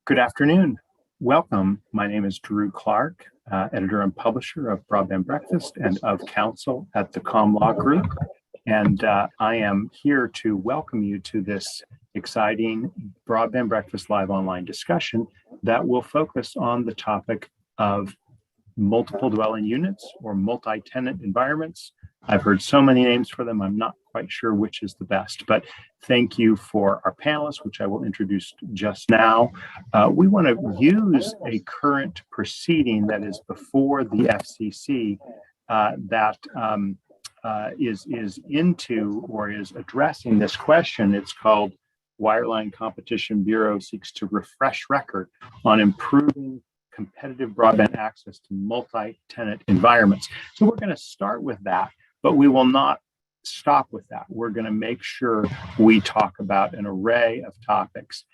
Good afternoon. Welcome. My name is Drew Clark, editor and publisher of Broadband Breakfast and of counsel at the ComLaw Group. And I am here to welcome you to this exciting Broadband Breakfast live online discussion that will focus on the topic of multiple dwelling units or multi-tenant environments. I've heard so many names for them, I'm not quite sure which is the best, but thank you for our panelists, which I will introduce just now. We want to use a current proceeding that is before the FCC that is into or is addressing this question. It's called Wireline Competition Bureau seeks to refresh record on improving competitive broadband access to multi-tenant environments. So we're going to start with that, but we will not stop with that. We're going to make sure we talk about an array of topics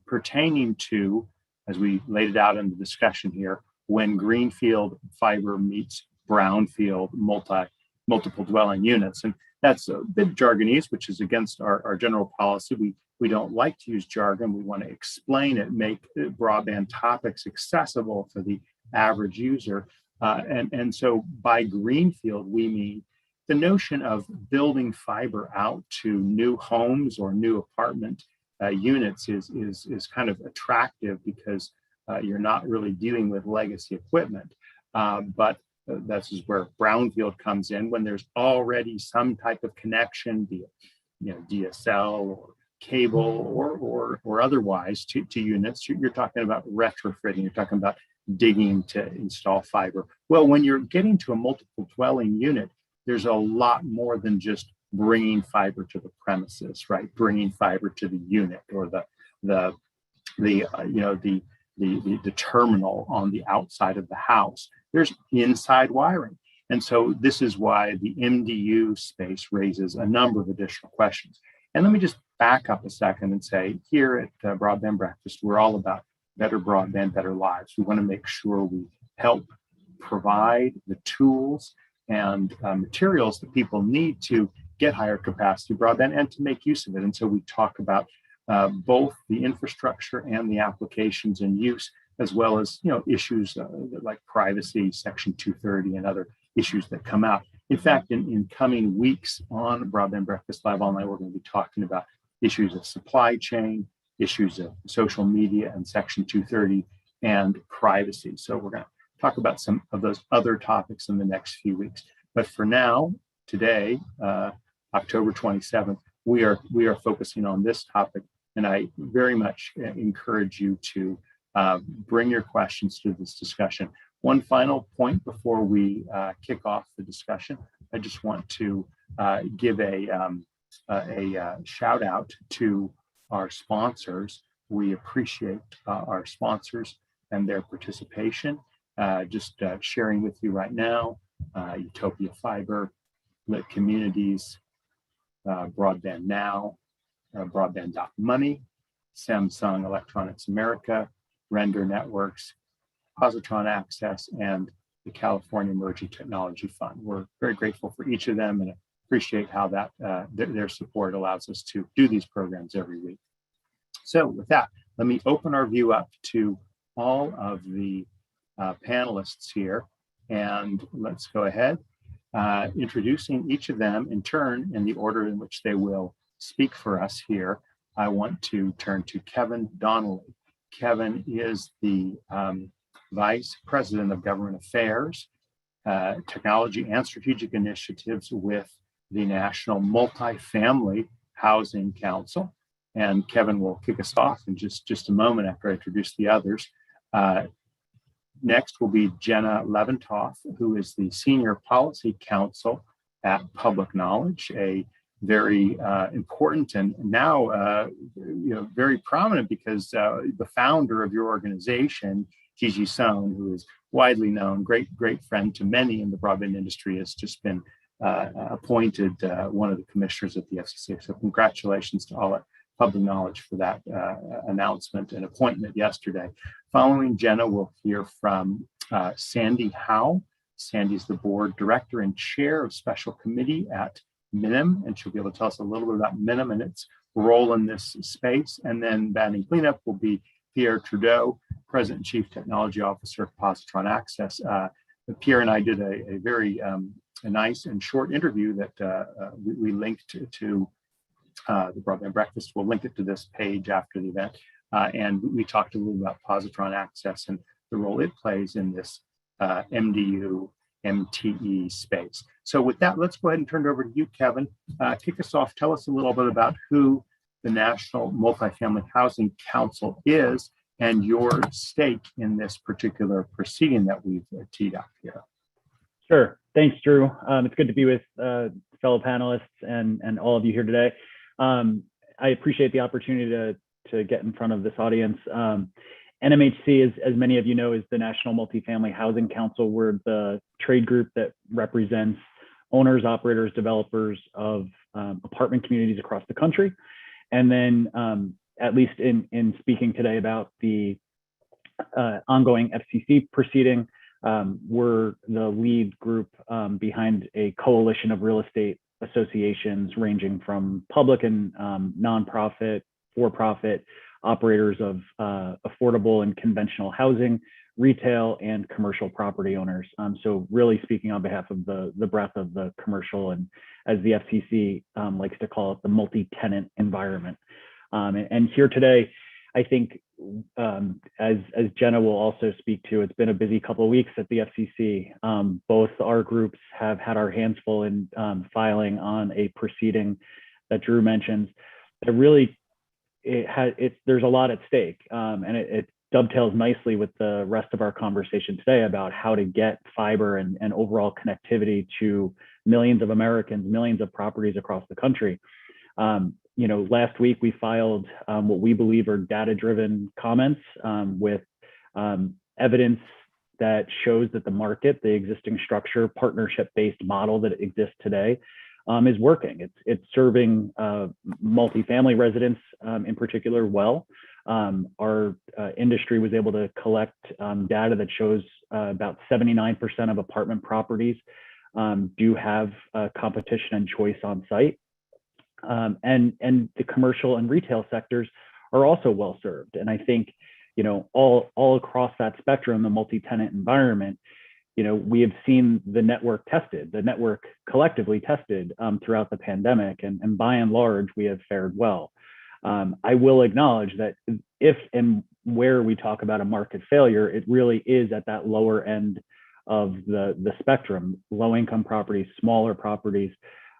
pertaining to, as we laid it out in the discussion here, when Greenfield fiber meets Brownfield multiple dwelling units. And that's a bit jargonese, which is against our general policy. We don't like to use jargon. We want to explain it, make broadband topics accessible for the average user. And so by Greenfield, we mean the notion of building fiber out to new homes or new apartment units is kind of attractive because you're not really dealing with legacy equipment. But this is where Brownfield comes in when there's already some type of connection, be it DSL or cable or otherwise to units. You're talking about retrofitting. You're talking about digging to install fiber. Well, when you're getting to a multiple dwelling unit, there's a lot more than just bringing fiber to the premises, right? Bringing fiber to the unit or the terminal on the outside of the house. There's inside wiring. And so this is why the MDU space raises a number of additional questions. And let me just back up a second and say, here at Broadband Breakfast, we're all about better broadband, better lives. We want to make sure we help provide the tools and materials that people need to get higher capacity broadband and to make use of it. And so we talk about both the infrastructure and the applications and use, as well as issues like privacy, Section 230, and other issues that come out. In fact, in coming weeks on Broadband Breakfast Live Online, we're going to be talking about issues of supply chain, issues of social media and Section 230, and privacy. So we're going to talk about some of those other topics in the next few weeks. But for now, today, October 27th, we are focusing on this topic, and I very much encourage you to bring your questions to this discussion. One final point before we kick off the discussion, I just want to give a shout out to our sponsors. We appreciate our sponsors and their participation. Just sharing with you right now, Utopia Fiber, Lit Communities, Broadband Now, Broadband.money, Samsung Electronics America, Render Networks, Positron Access, and the California Emerging Technology Fund. We're very grateful for each of them and appreciate how that their support allows us to do these programs every week. So with that, let me open our view up to all of the panelists here, and let's go ahead introducing each of them in turn in the order in which they will speak for us here. I want to turn to Kevin Donnelly. Kevin is the Vice President of Government Affairs, Technology and Strategic Initiatives with the National Multifamily Housing Council. And Kevin will kick us off in just a moment after I introduce the others. Next will be Jenna Leventoff, who is the Senior Policy Counsel at Public Knowledge, a very important and now very prominent because the founder of your organization, Gigi Sohn, who is widely known, great friend to many in the broadband industry, has just been appointed one of the commissioners at the FCC. So congratulations to all at Public Knowledge for that announcement and appointment yesterday. Following Jenna, we'll hear from Sandy Howe. Sandy's the board director and chair of special committee at Minim, and she'll be able to tell us a little bit about Minim and its role in this space. And then batting cleanup will be Pierre Trudeau, President and Chief Technology Officer of Positron Access. Pierre and I did a very a nice and short interview that we linked to the Broadband Breakfast. We'll link it to this page after the event. And we talked a little about Positron Access and the role it plays in this MDU, MTE space. So with that, let's go ahead and turn it over to you, Kevin. Kick us off. Tell us a little bit about who the National Multifamily Housing Council is and your stake in this particular proceeding that we've teed up here. Sure. Thanks, Drew. It's good to be with fellow panelists and all of you here today. I appreciate the opportunity to get in front of this audience. NMHC, as many of you know, is the National Multifamily Housing Council. We're the trade group that represents owners, operators, developers of apartment communities across the country. And then, at least in speaking today about the ongoing FCC proceeding, we're the lead group behind a coalition of real estate associations ranging from public and nonprofit, for-profit operators of affordable and conventional housing, retail, and commercial property owners. So really speaking on behalf of the breadth of the commercial and, as the FCC likes to call it, the multi-tenant environment. And here today, I think, as Jenna will also speak to, it's been a busy couple of weeks at the FCC. Both our groups have had our hands full in filing on a proceeding that Drew mentions. That really, there's a lot at stake, and it dovetails nicely with the rest of our conversation today about how to get fiber and overall connectivity to millions of Americans, millions of properties across the country. Last week we filed what we believe are data-driven comments with evidence that shows that the market, the existing structure, partnership-based model that exists today is working. It's serving multifamily residents in particular well. Our industry was able to collect data that shows about 79% of apartment properties do have competition and choice on site. And the commercial and retail sectors are also well served. And I think, all across that spectrum, the multi-tenant environment, we have seen the network collectively tested throughout the pandemic, and by and large, we have fared well. I will acknowledge that if and where we talk about a market failure, it really is at that lower end of the spectrum, low-income properties, smaller properties,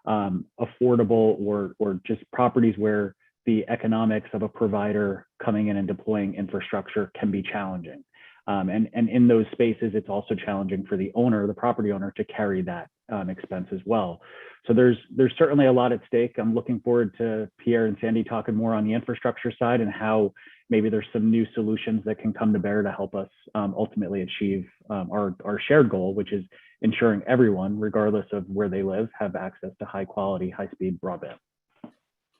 affordable or just properties where the economics of a provider coming in and deploying infrastructure can be challenging. And in those spaces, it's also challenging for the owner, the property owner, to carry that expense as well. So there's certainly a lot at stake. I'm looking forward to Pierre and Sandy talking more on the infrastructure side and how maybe there's some new solutions that can come to bear to help us ultimately achieve our shared goal, which is ensuring everyone, regardless of where they live, have access to high quality, high speed broadband.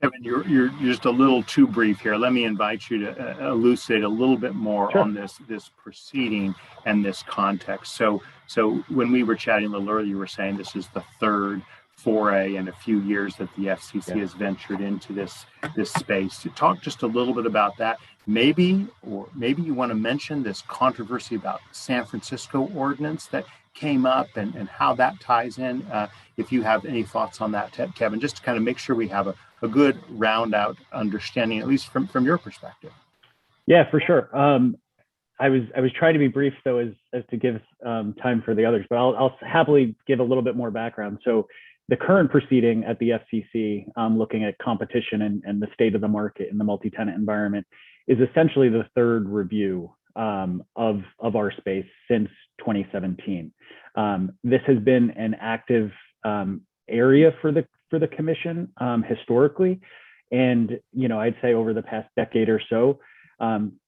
Kevin, you're just a little too brief here. Let me invite you to elucidate a little bit more Sure. on this proceeding and this context. So when we were chatting a little earlier, you were saying this is the third foray in a few years that the FCC has ventured into this space. To talk just a little bit about that, maybe you want to mention this controversy about San Francisco ordinance that came up and how that ties in. If you have any thoughts on that, Kevin, just to kind of make sure we have a good round out understanding, at least from your perspective. Yeah, for sure. I was trying to be brief though, as to give time for the others, but I'll happily give a little bit more background. So the current proceeding at the FCC, looking at competition and the state of the market in the multi-tenant environment, is essentially the third review of our space since 2017. This has been an active area for the commission historically, and I'd say over the past decade or so,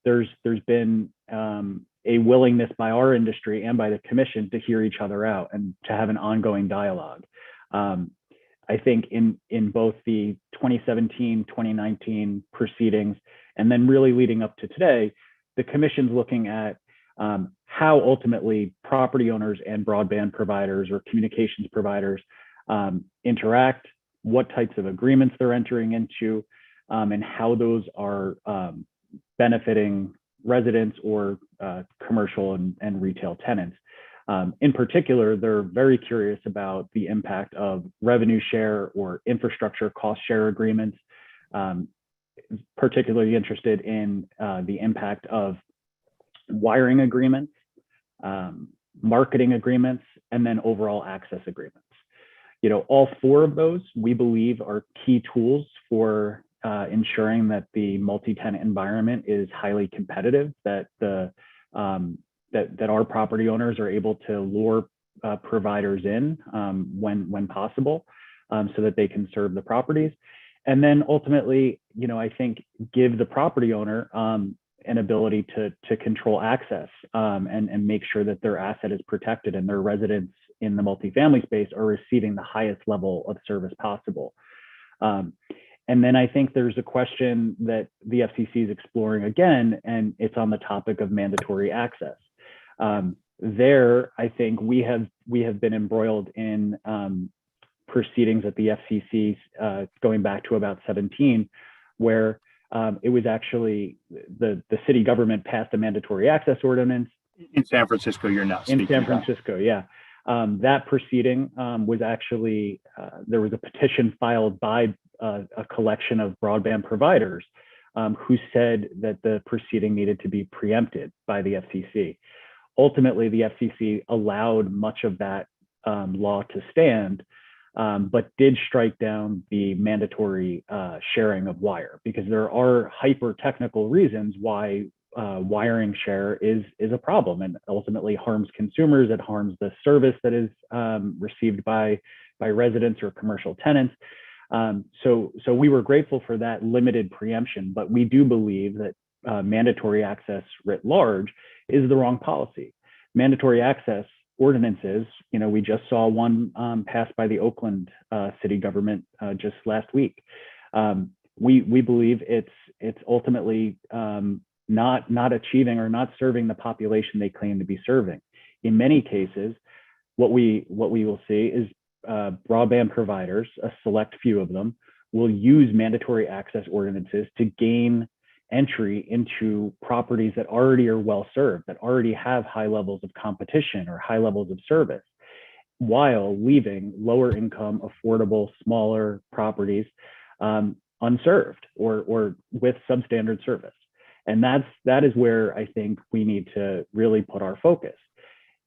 there's been a willingness by our industry and by the commission to hear each other out and to have an ongoing dialogue. I think in both the 2017, 2019 proceedings, and then really leading up to today, the commission's looking at how ultimately property owners and broadband providers or communications providers interact, what types of agreements they're entering into, and how those are benefiting residents or commercial and retail tenants. In particular, they're very curious about the impact of revenue share or infrastructure cost share agreements, particularly interested in the impact of wiring agreements, marketing agreements, and then overall access agreements. All four of those, we believe, are key tools for ensuring that the multi-tenant environment is highly competitive, that our property owners are able to lure providers in when possible, so that they can serve the properties. And then ultimately, I think give the property owner an ability to control access and make sure that their asset is protected and their residents in the multifamily space are receiving the highest level of service possible. And then I think there's a question that the FCC is exploring again, and it's on the topic of mandatory access. There, I think we have been embroiled in proceedings at the FCC going back to about 2017, where it was actually the city government passed a mandatory access ordinance. In San Francisco, you're now speaking in San Francisco, yeah. That proceeding was actually, there was a petition filed by a collection of broadband providers who said that the proceeding needed to be preempted by the FCC. Ultimately, the FCC allowed much of that law to stand, but did strike down the mandatory sharing of wire, because there are hyper-technical reasons why wiring share is a problem and ultimately harms consumers. It harms the service that is received by residents or commercial tenants. So we were grateful for that limited preemption, but we do believe that mandatory access writ large is the wrong policy. Mandatory access ordinances, we just saw one passed by the Oakland city government just last week. We believe it's ultimately not achieving or not serving the population they claim to be serving. In many cases, what we will see is broadband providers, a select few of them, will use mandatory access ordinances to gain entry into properties that already are well served, that already have high levels of competition or high levels of service, while leaving lower income, affordable, smaller properties unserved or with substandard service. And that is where I think we need to really put our focus.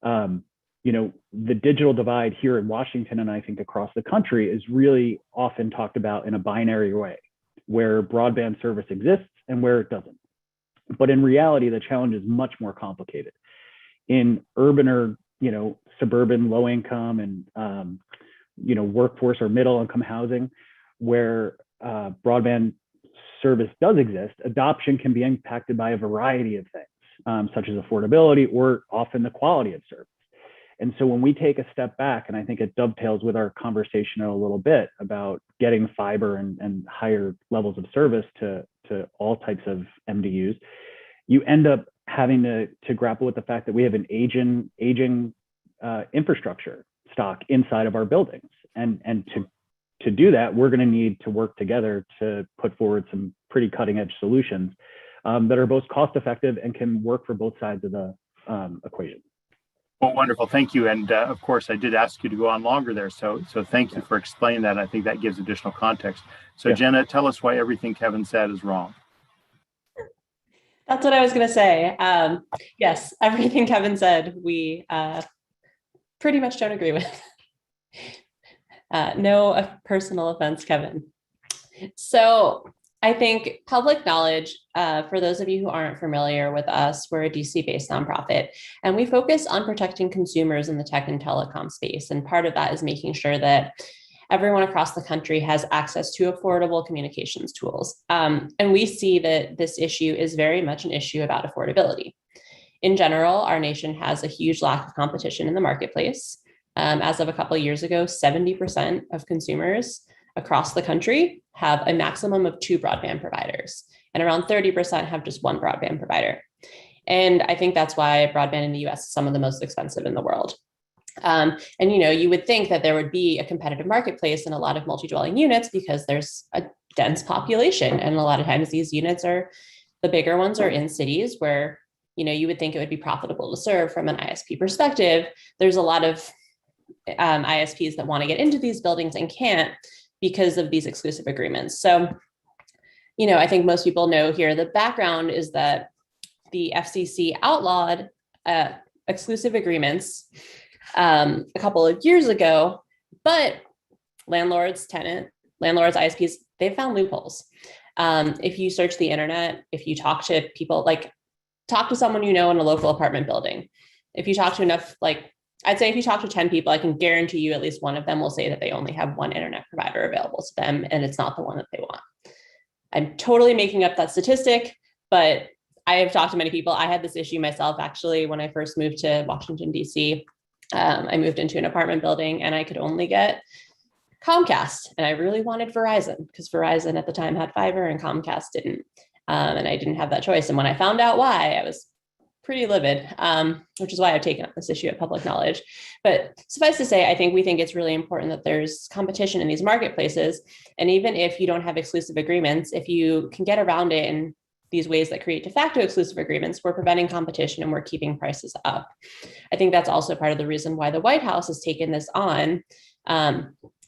The digital divide here in Washington, and I think across the country, is really often talked about in a binary way, where broadband service exists and where it doesn't. But in reality, the challenge is much more complicated. In urban or suburban, low income and workforce or middle income housing, where broadband service does exist, adoption can be impacted by a variety of things, such as affordability or often the quality of service. And so when we take a step back, and I think it dovetails with our conversation a little bit about getting fiber and higher levels of service to all types of MDUs, you end up having to grapple with the fact that we have an aging infrastructure stock inside of our buildings. And to do that, we're going to need to work together to put forward some pretty cutting edge solutions that are both cost effective and can work for both sides of the equation. Well, wonderful. Thank you. And of course, I did ask you to go on longer there. So thank you for explaining that. I think that gives additional context. So Jenna, tell us why everything Kevin said is wrong. That's what I was going to say. Yes, everything Kevin said, we pretty much don't agree with. No personal offense, Kevin. So I think public knowledge, for those of you who aren't familiar with us, we're a DC-based nonprofit, and we focus on protecting consumers in the tech and telecom space. And part of that is making sure that everyone across the country has access to affordable communications tools. And we see that this issue is very much an issue about affordability. In general, our nation has a huge lack of competition in the marketplace. As of a couple of years ago, 70% of consumers across the country have a maximum of 2 broadband providers, and around 30% have just 1 broadband provider. And I think that's why broadband in the US is some of the most expensive in the world. And you would think that there would be a competitive marketplace in a lot of multi-dwelling units because there's a dense population. And a lot of times these units are The bigger ones are in cities where, you would think it would be profitable to serve from an ISP perspective. There's a lot of ISPs that want to get into these buildings and can't because of these exclusive agreements. So, I think most people know here, the background is that the FCC outlawed exclusive agreements a couple of years ago, but landlords, ISPs, they've found loopholes. If you search the internet, if you talk to people, talk to someone in a local apartment building. If you talk to enough, I'd say if you talk to 10 people, I can guarantee you at least one of them will say that they only have one internet provider available to them, and it's not the one that they want. I'm totally making up that statistic, but I have talked to many people. I had this issue myself, actually, when I first moved to Washington, D.C. I moved into an apartment building and I could only get Comcast, and I really wanted Verizon because Verizon at the time had fiber and Comcast didn't. And I didn't have that choice. And when I found out why, I was pretty livid, which is why I've taken up this issue at public knowledge. But suffice to say, we think it's really important that there's competition in these marketplaces. And even if you don't have exclusive agreements, if you can get around it in these ways that create de facto exclusive agreements, we're preventing competition and we're keeping prices up. I think that's also part of the reason why the White House has taken this on.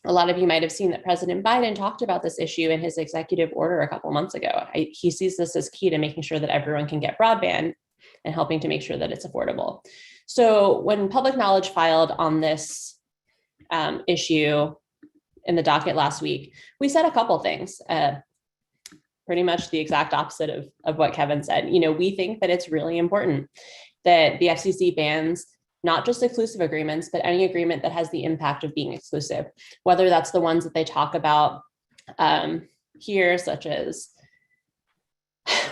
A lot of you might have seen that President Biden talked about this issue in his executive order a couple months ago. He sees this as key to making sure that everyone can get broadband and helping to make sure that it's affordable. So when public knowledge filed on this issue in the docket last week, we said a couple things, pretty much the exact opposite of what Kevin said. We think that it's really important that the FCC bans not just exclusive agreements, but any agreement that has the impact of being exclusive, whether that's the ones that they talk about here, such as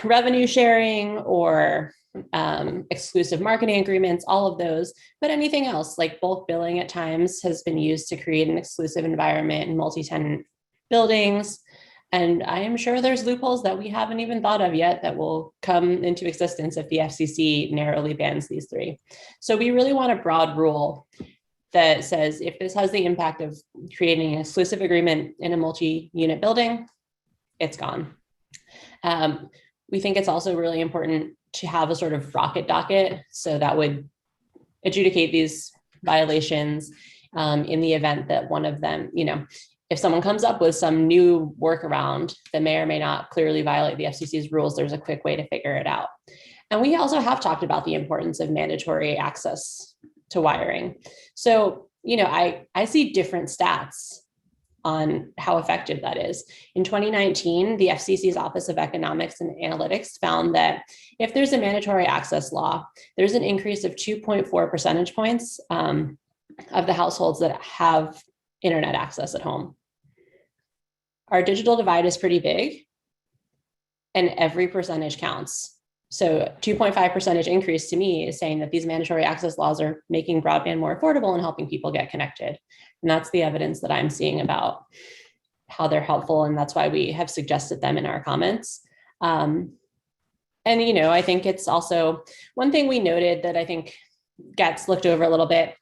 revenue sharing or exclusive marketing agreements, all of those, but anything else, like bulk billing at times has been used to create an exclusive environment in multi-tenant buildings. And I am sure there's loopholes that we haven't even thought of yet that will come into existence if the FCC narrowly bans these three. So we really want a broad rule that says if this has the impact of creating an exclusive agreement in a multi-unit building, it's gone. We think it's also really important to have a sort of rocket docket. So that would adjudicate these violations in the event that one of them, if someone comes up with some new workaround that may or may not clearly violate the FCC's rules, there's a quick way to figure it out. And we also have talked about the importance of mandatory access to wiring. So, I see different stats on how effective that is. In 2019, the FCC's Office of Economics and Analytics found that if there's a mandatory access law, there's an increase of 2.4 percentage points of the households that have internet access at home. Our digital divide is pretty big, and every percentage counts. So 2.5 percentage increase to me is saying that these mandatory access laws are making broadband more affordable and helping people get connected. And that's the evidence that I'm seeing about how they're helpful. And that's why we have suggested them in our comments. And, I think it's also one thing we noted that I think gets looked over a little bit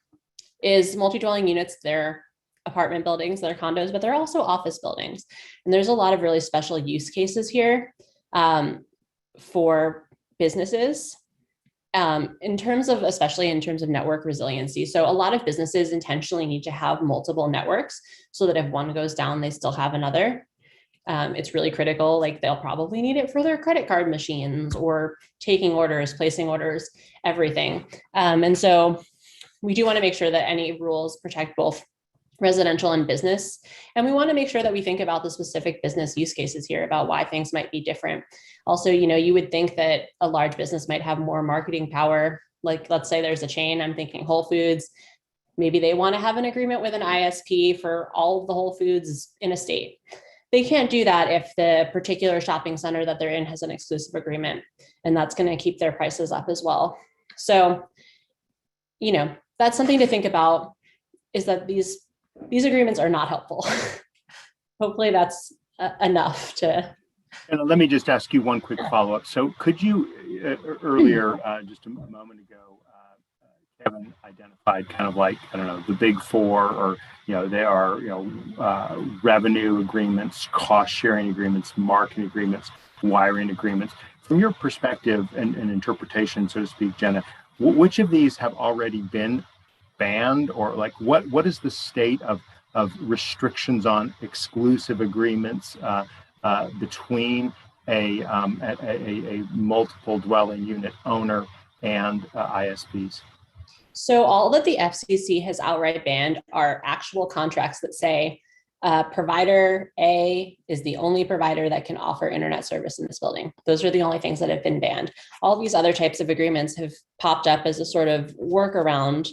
is multi-dwelling units. They're apartment buildings, they're condos, but they're also office buildings. And there's a lot of really special use cases here for businesses especially in terms of network resiliency. So a lot of businesses intentionally need to have multiple networks so that if one goes down, they still have another. It's really critical. They'll probably need it for their credit card machines or taking orders, placing orders, everything. And so we do want to make sure that any rules protect both residential and business. And we want to make sure that we think about the specific business use cases here about why things might be different. Also, you would think that a large business might have more marketing power. Let's say there's a chain, I'm thinking Whole Foods. Maybe they want to have an agreement with an ISP for all of the Whole Foods in a state. They can't do that if the particular shopping center that they're in has an exclusive agreement, and that's going to keep their prices up as well. So, that's something to think about, is that these agreements are not helpful. Hopefully that's enough to. And let me just ask you one quick follow-up. So could you, earlier, just a moment ago, Kevin identified kind of the big four, or, they are, revenue agreements, cost sharing agreements, marketing agreements, wiring agreements. From your perspective and interpretation, so to speak, Jenna, which of these have already been banned, or like what is the state of restrictions on exclusive agreements between a multiple dwelling unit owner and ISPs? So all that the FCC has outright banned are actual contracts that say provider A is the only provider that can offer internet service in this building. Those are the only things that have been banned. All these other types of agreements have popped up as a sort of workaround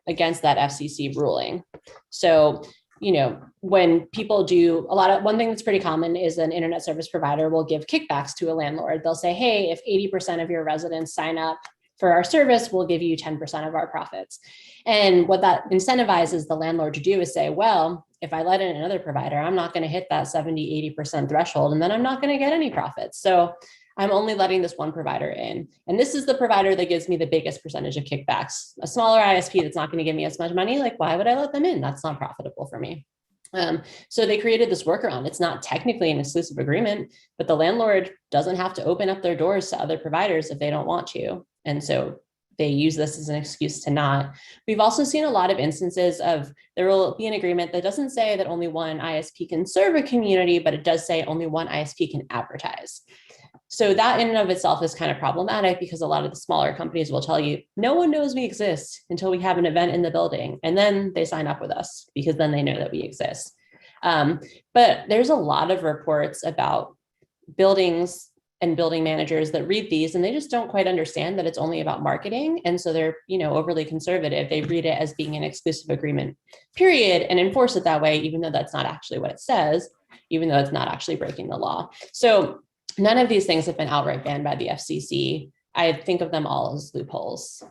against that FCC ruling. So, you know, when people do one thing that's pretty common is an internet service provider will give kickbacks to a landlord. They'll say, hey, if 80% of your residents sign up for our service, we'll give you 10% of our profits. And what that incentivizes the landlord to do is say, well, if I let in another provider, I'm not going to hit that 70, 80% threshold, and then I'm not going to get any profits. So I'm only letting this one provider in. And this is the provider that gives me the biggest percentage of kickbacks. A smaller ISP that's not going to give me as much money, like, why would I let them in? That's not profitable for me. So they created this workaround. It's not technically an exclusive agreement, but the landlord doesn't have to open up their doors to other providers if they don't want to. And so they use this as an excuse to not. We've also seen a lot of instances of there will be an agreement that doesn't say that only one ISP can serve a community, but it does say only one ISP can advertise. So that in and of itself is kind of problematic because a lot of the smaller companies will tell you, no one knows we exist until we have an event in the building. And then they sign up with us because then they know that we exist. But there's a lot of reports about buildings and building managers that read these and they just don't quite understand that it's only about marketing. And so they're, overly conservative. They read it as being an exclusive agreement, period, and enforce it that way, even though that's not actually what it says, even though it's not actually breaking the law. So none of these things have been outright banned by the FCC. I think of them all as loopholes.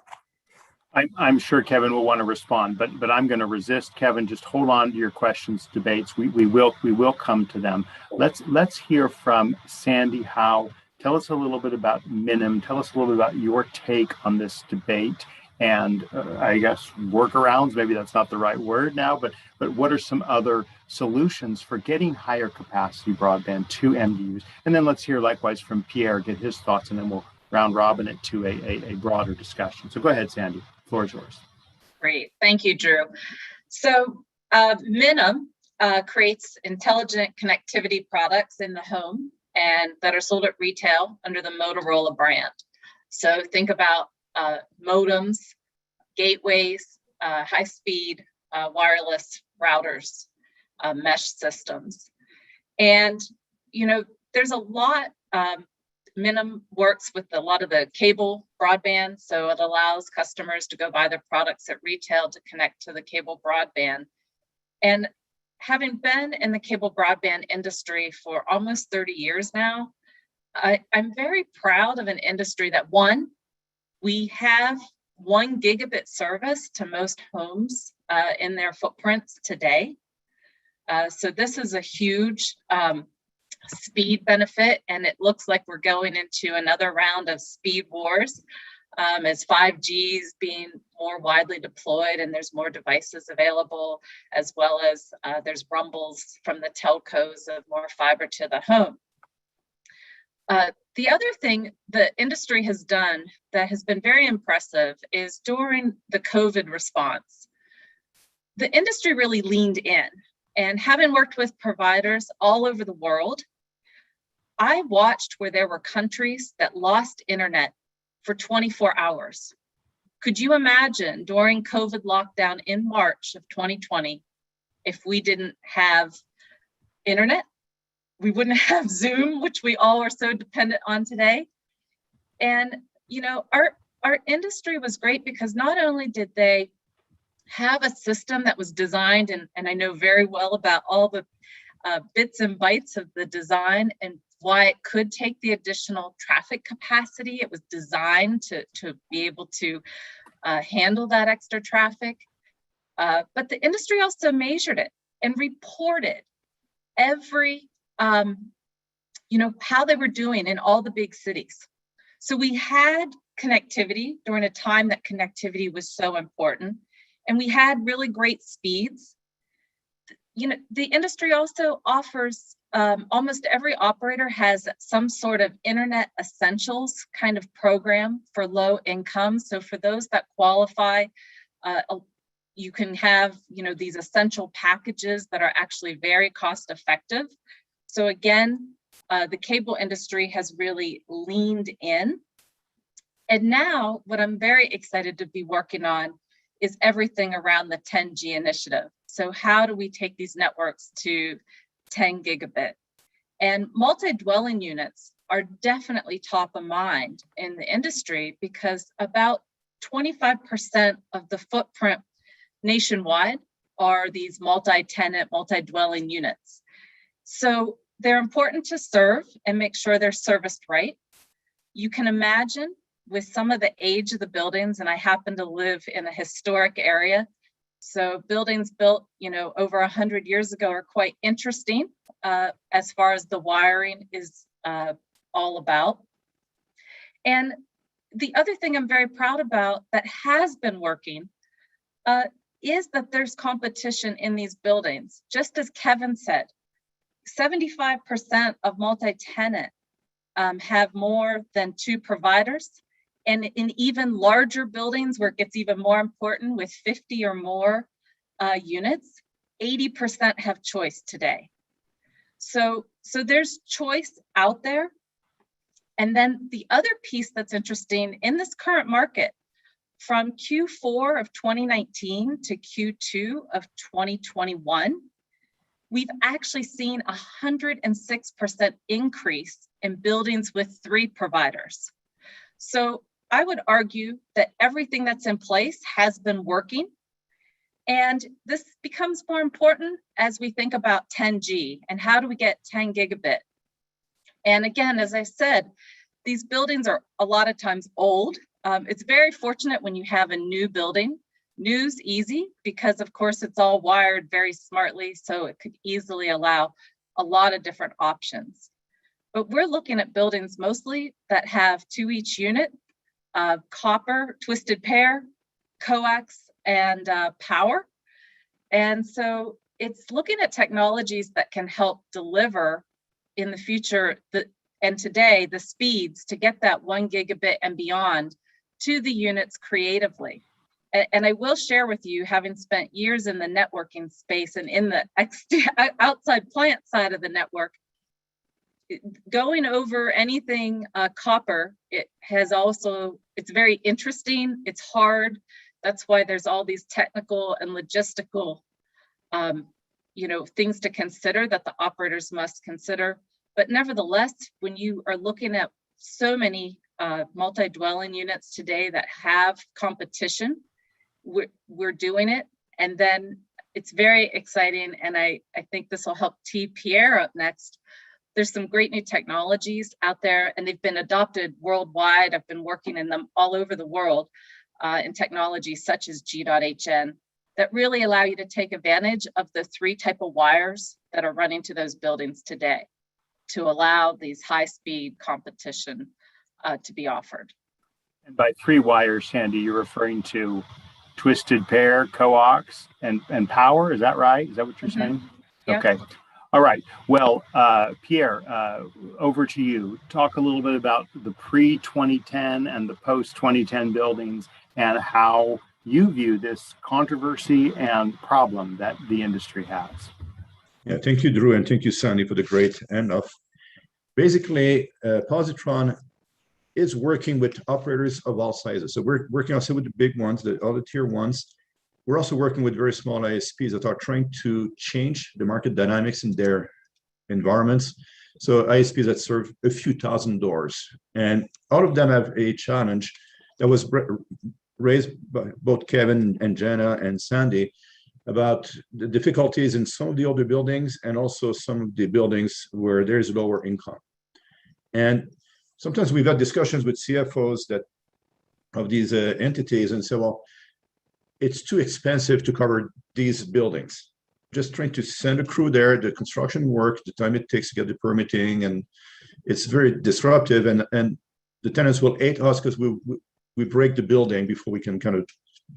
I'm sure Kevin will want to respond, but I'm going to resist. Kevin, just hold on to your questions, debates. We will come to them. Let's hear from Sandy Howe. Tell us a little bit about Minim. Tell us a little bit about your take on this debate and I guess workarounds. Maybe that's not the right word now, but what are some other solutions for getting higher capacity broadband to MDUs? And then let's hear likewise from Pierre, get his thoughts, and then we'll round robin it to a broader discussion. So go ahead, Sandy. The floor is yours. Great. Thank you, Drew. So Minim creates intelligent connectivity products in the home and that are sold at retail under the Motorola brand. So think about modems, gateways, high-speed wireless routers, mesh systems. And, there's a lot, Minim works with a lot of the cable broadband, so it allows customers to go buy their products at retail to connect to the cable broadband. And having been in the cable broadband industry for almost 30 years now, I'm very proud of an industry that, one, we have 1 gigabit service to most homes in their footprints today. So this is a huge speed benefit, and it looks like we're going into another round of speed wars as 5G is being more widely deployed and there's more devices available, as well as there's rumbles from the telcos of more fiber to the home. The other thing the industry has done that has been very impressive is during the COVID response, the industry really leaned in. And having worked with providers all over the world, I watched where there were countries that lost internet for 24 hours. Could you imagine during COVID lockdown in March of 2020, if we didn't have internet? We wouldn't have Zoom, which we all are so dependent on today. And, our industry was great because not only did they have a system that was designed, and I know very well about all the bits and bytes of the design and why it could take the additional traffic capacity. It was designed to be able to handle that extra traffic. But the industry also measured it and reported every how they were doing in all the big cities. So we had connectivity during a time that connectivity was so important, and we had really great speeds. The industry also offers almost every operator has some sort of internet essentials kind of program for low income. So for those that qualify, you can have, these essential packages that are actually very cost effective. So again, the cable industry has really leaned in. And now what I'm very excited to be working on is everything around the 10G initiative. So how do we take these networks to 10 gigabit? And multi-dwelling units are definitely top of mind in the industry because about 25% of the footprint nationwide are these multi-tenant, multi-dwelling units. So they're important to serve and make sure they're serviced right. You can imagine with some of the age of the buildings, and I happen to live in a historic area, so buildings built, over 100 years ago are quite interesting as far as the wiring is all about. And the other thing I'm very proud about that has been working is that there's competition in these buildings. Just as Kevin said, 75% of multi-tenant have more than 2 providers. And in even larger buildings where it gets even more important with 50 or more units, 80% have choice today. So there's choice out there. And then the other piece that's interesting in this current market, from Q4 of 2019 to Q2 of 2021, we've actually seen 106% increase in buildings with 3 providers. So I would argue that everything that's in place has been working. And this becomes more important as we think about 10G and how do we get 10 gigabit. And again, as I said, these buildings are a lot of times old. It's very fortunate when you have a new building. New's easy because of course it's all wired very smartly, so it could easily allow a lot of different options. But we're looking at buildings mostly that have 2 each unit, copper, twisted pair, coax, and power. And so it's looking at technologies that can help deliver in the future and today the speeds to get that 1 gigabit and beyond to the units creatively. And I will share with you, having spent years in the networking space and in the outside plant side of the network, going over anything copper, it's very interesting, it's hard. That's why there's all these technical and logistical things to consider that the operators must consider. But nevertheless, when you are looking at so many multi-dwelling units today that have competition, we're doing it. And then it's very exciting. And I think this will help tee Pierre up next. There's some great new technologies out there and they've been adopted worldwide. I've been working in them all over the world in technologies such as G.hn that really allow you to take advantage of the 3 type of wires that are running to those buildings today to allow these high-speed competition to be offered. And by 3 wires, Sandy, you're referring to twisted pair, coax, and power. Is that right? Is that what you're saying? Yeah. Okay. All right. Well, Pierre, over to you. Talk a little bit about the pre-2010 and the post-2010 buildings and how you view this controversy and problem that the industry has. Yeah, thank you, Drew, and thank you, Sandy, for the great handoff. Basically, Positron is working with operators of all sizes. So we're working also with the big ones, all the tier ones. We're also working with very small ISPs that are trying to change the market dynamics in their environments. So ISPs that serve a few thousand doors. And all of them have a challenge that was raised by both Kevin and Jenna and Sandy about the difficulties in some of the older buildings and also some of the buildings where there's lower income. And sometimes we've had discussions with CFOs of these entities and say, well, it's too expensive to cover these buildings. Just trying to send a crew there, the construction work, the time it takes to get the permitting, and it's very disruptive. And the tenants will hate us because we break the building before we can kind of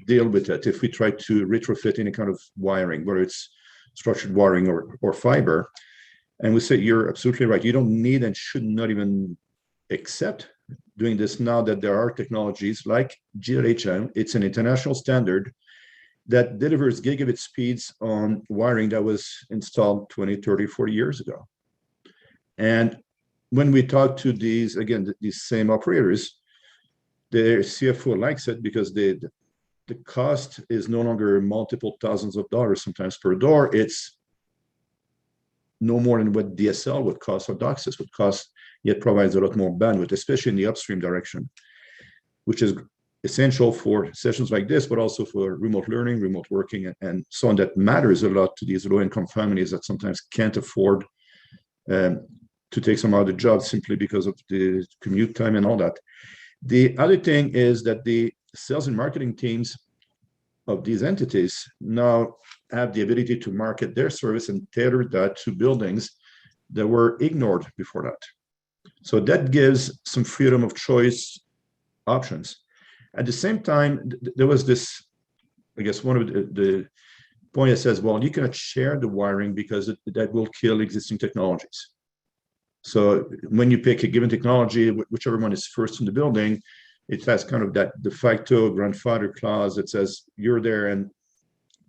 deal with it if we try to retrofit any kind of wiring, whether it's structured wiring or fiber. And we say, you're absolutely right. You don't need and should not even accept doing this now that there are technologies like G.hn. It's an international standard that delivers gigabit speeds on wiring that was installed 20, 30, 40 years ago. And when we talk to these, again, these same operators, their CFO likes it because the cost is no longer multiple thousands of dollars sometimes per door. It's no more than what DSL would cost or DOCSIS would cost, yet provides a lot more bandwidth, especially in the upstream direction, which is essential for sessions like this, but also for remote learning, remote working, and so on. That matters a lot to these low-income families that sometimes can't afford to take some other jobs simply because of the commute time and all that. The other thing is that the sales and marketing teams of these entities now have the ability to market their service and tailor that to buildings that were ignored before that. So that gives some freedom of choice options. At the same time, there was this, I guess, one of the point that says, well, you cannot share the wiring because that will kill existing technologies. So when you pick a given technology, whichever one is first in the building, it has kind of that de facto grandfather clause that says you're there. And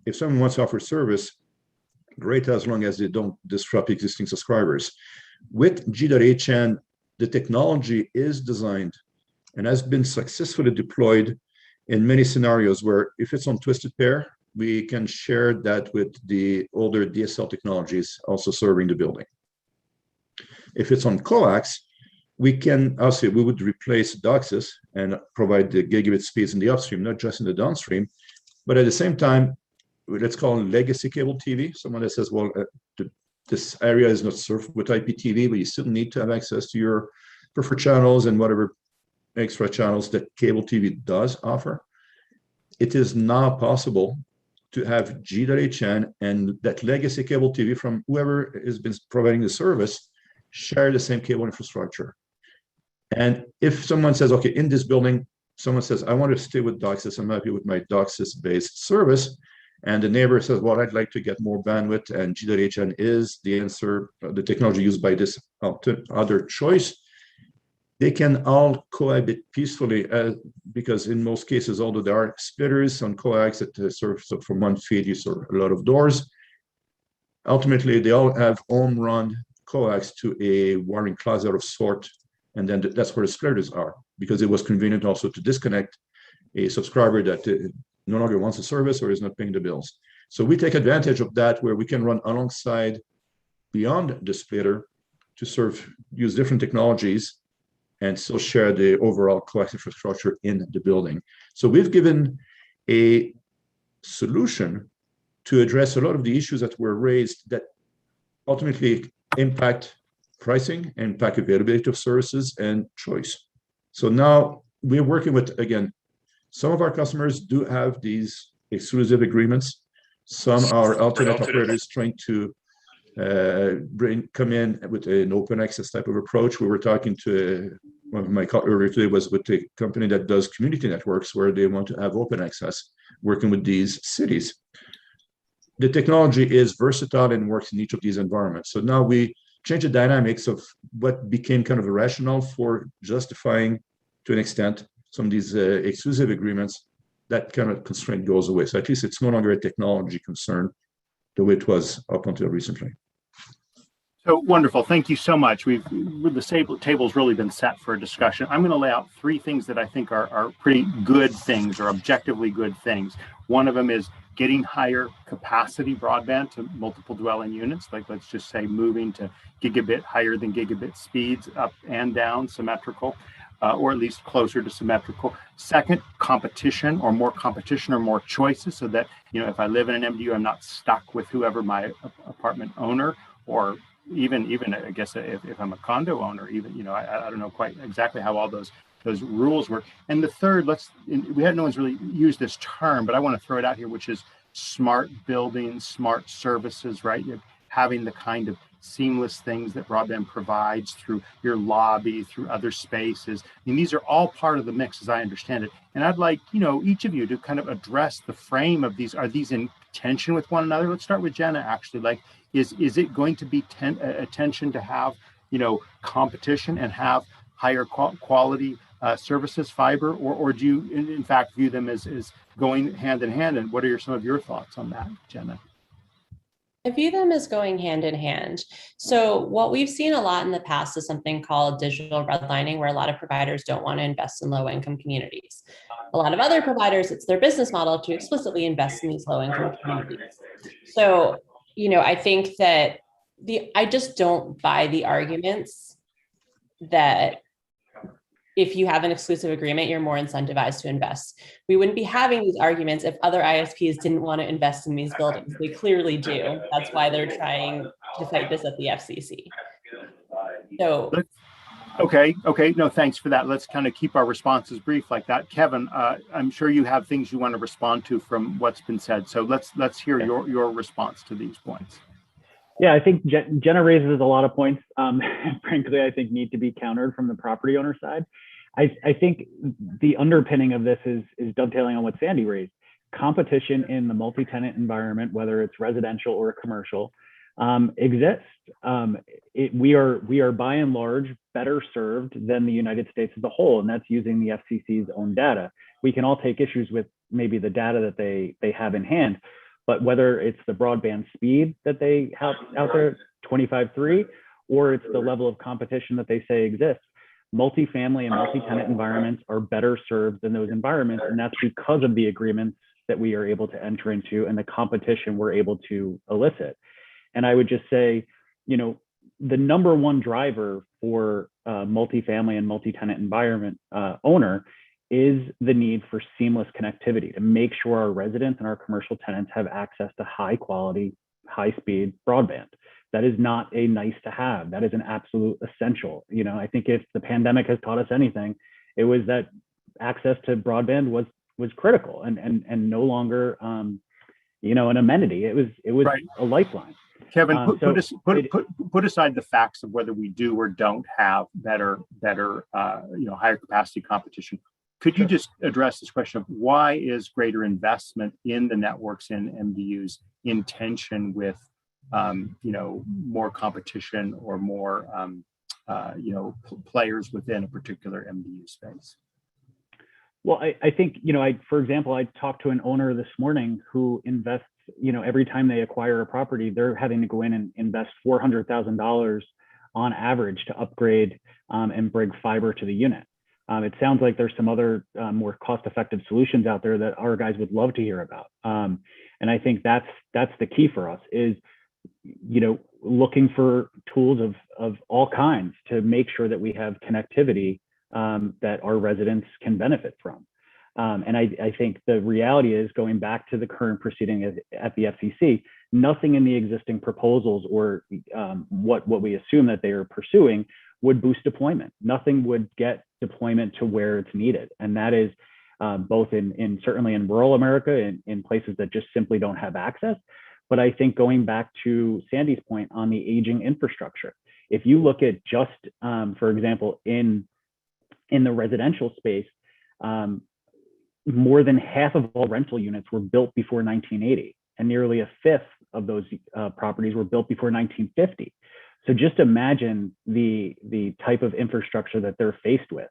if someone wants to offer service, great, as long as they don't disrupt existing subscribers. With G.hn, the technology is designed and has been successfully deployed in many scenarios where if it's on twisted pair, we can share that with the older DSL technologies also serving the building. If it's on coax, we would replace DOCSIS and provide the gigabit speeds in the upstream, not just in the downstream. But at the same time, let's call it legacy cable TV. Someone that says, well, this area is not served with IPTV, but you still need to have access to your preferred channels and whatever extra channels that cable TV does offer. It is now possible to have G.hn and that legacy cable TV from whoever has been providing the service share the same cable infrastructure. And if someone says, okay, in this building, someone says, I want to stay with DOCSIS, I'm happy with my DOCSIS-based service, and the neighbor says, well, I'd like to get more bandwidth, and G.hn is the answer, the technology used by this other choice, they can all cohabit peacefully because in most cases, although there are splitters on coax that serve, so from one feed, you serve a lot of doors. Ultimately, they all have home-run coax to a wiring closet of sort, and then that's where the splitters are, because it was convenient also to disconnect a subscriber that no longer wants a service or is not paying the bills. So we take advantage of that, where we can run alongside beyond the splitter to use different technologies and still share the overall coax infrastructure in the building. So we've given a solution to address a lot of the issues that were raised that ultimately impact pricing, impact availability of services, and choice. So now we're working with, again, some of our customers do have these exclusive agreements. Some are alternate operators trying to come in with an open access type of approach. We were talking to one of my colleagues earlier today was with a company that does community networks where they want to have open access, working with these cities. The technology is versatile and works in each of these environments. So now we change the dynamics of what became kind of a rationale for justifying, to an extent, some of these exclusive agreements. That kind of constraint goes away. So at least it's no longer a technology concern the way it was up until recently. So wonderful. Thank you so much. The table's really been set for a discussion. I'm going to lay out three things that I think are pretty good things, or objectively good things. One of them is getting higher capacity broadband to multiple dwelling units, like let's just say moving to gigabit, higher than gigabit speeds, up and down, symmetrical, or at least closer to symmetrical. Second, competition or more choices, so that, if I live in an MDU, I'm not stuck with whoever my apartment owner, or even I guess if I'm a condo owner, I don't know quite exactly how all those rules work. And the third, no one's really used this term, but I want to throw it out here, which is smart buildings, smart services, right? Having the kind of seamless things that broadband provides through your lobby, through other spaces. I mean, these are all part of the mix as I understand it. And I'd like, each of you to kind of address the frame of these. Are these in tension with one another? Let's start with Jenna, actually. Like, is it going to be attention to have, competition and have higher quality services, fiber, or do you in fact view them as going hand in hand? And what are some of your thoughts on that, Jenna? I view them as going hand in hand. So what we've seen a lot in the past is something called digital redlining, where a lot of providers don't want to invest in low-income communities. A lot of other providers, it's their business model to explicitly invest in these low-income communities. So, I think that I just don't buy the arguments that if you have an exclusive agreement, you're more incentivized to invest. We wouldn't be having these arguments if other ISPs didn't want to invest in these buildings. They clearly do. That's why they're trying to fight this at the FCC. So, okay. No, thanks for that. Let's kind of keep our responses brief like that. Kevin, I'm sure you have things you want to respond to from what's been said. So let's hear your response to these points. Yeah, I think Jenna raises a lot of points. Frankly, I think need to be countered from the property owner side. I think the underpinning of this is dovetailing on what Sandy raised. Competition in the multi-tenant environment, whether it's residential or commercial, exists. We are by and large better served than the United States as a whole, and that's using the FCC's own data. We can all take issues with maybe the data that they have in hand, but whether it's the broadband speed that they have out there, 25.3, or it's the level of competition that they say exists, multifamily and multi-tenant environments are better served than those environments. And that's because of the agreements that we are able to enter into and the competition we're able to elicit. And I would just say, the number one driver for multifamily and multi-tenant environment owner is the need for seamless connectivity to make sure our residents and our commercial tenants have access to high quality, high speed broadband. That is not a nice to have. That is an absolute essential. I think if the pandemic has taught us anything, it was that access to broadband was critical and no longer an amenity. It was right. A lifeline. Kevin, put aside the facts of whether we do or don't have better higher capacity competition. Could you just address this question of why is greater investment in the networks and MDUs in tension with more competition or more players within a particular MDU space? Well, I think, for example, I talked to an owner this morning who invests, every time they acquire a property, they're having to go in and invest $400,000 on average to upgrade and bring fiber to the unit. It sounds like there's some other more cost-effective solutions out there that our guys would love to hear about. And I think that's the key for us is, looking for tools of all kinds to make sure that we have connectivity that our residents can benefit from. And I think the reality is, going back to the current proceeding at the FCC, nothing in the existing proposals or what we assume that they are pursuing would boost deployment. Nothing would get deployment to where it's needed. And that is both in certainly in rural America, in places that just simply don't have access. But I think going back to Sandy's point on the aging infrastructure, if you look at just, for example, in the residential space, more than half of all rental units were built before 1980, and nearly a fifth of those properties were built before 1950. So just imagine the type of infrastructure that they're faced with.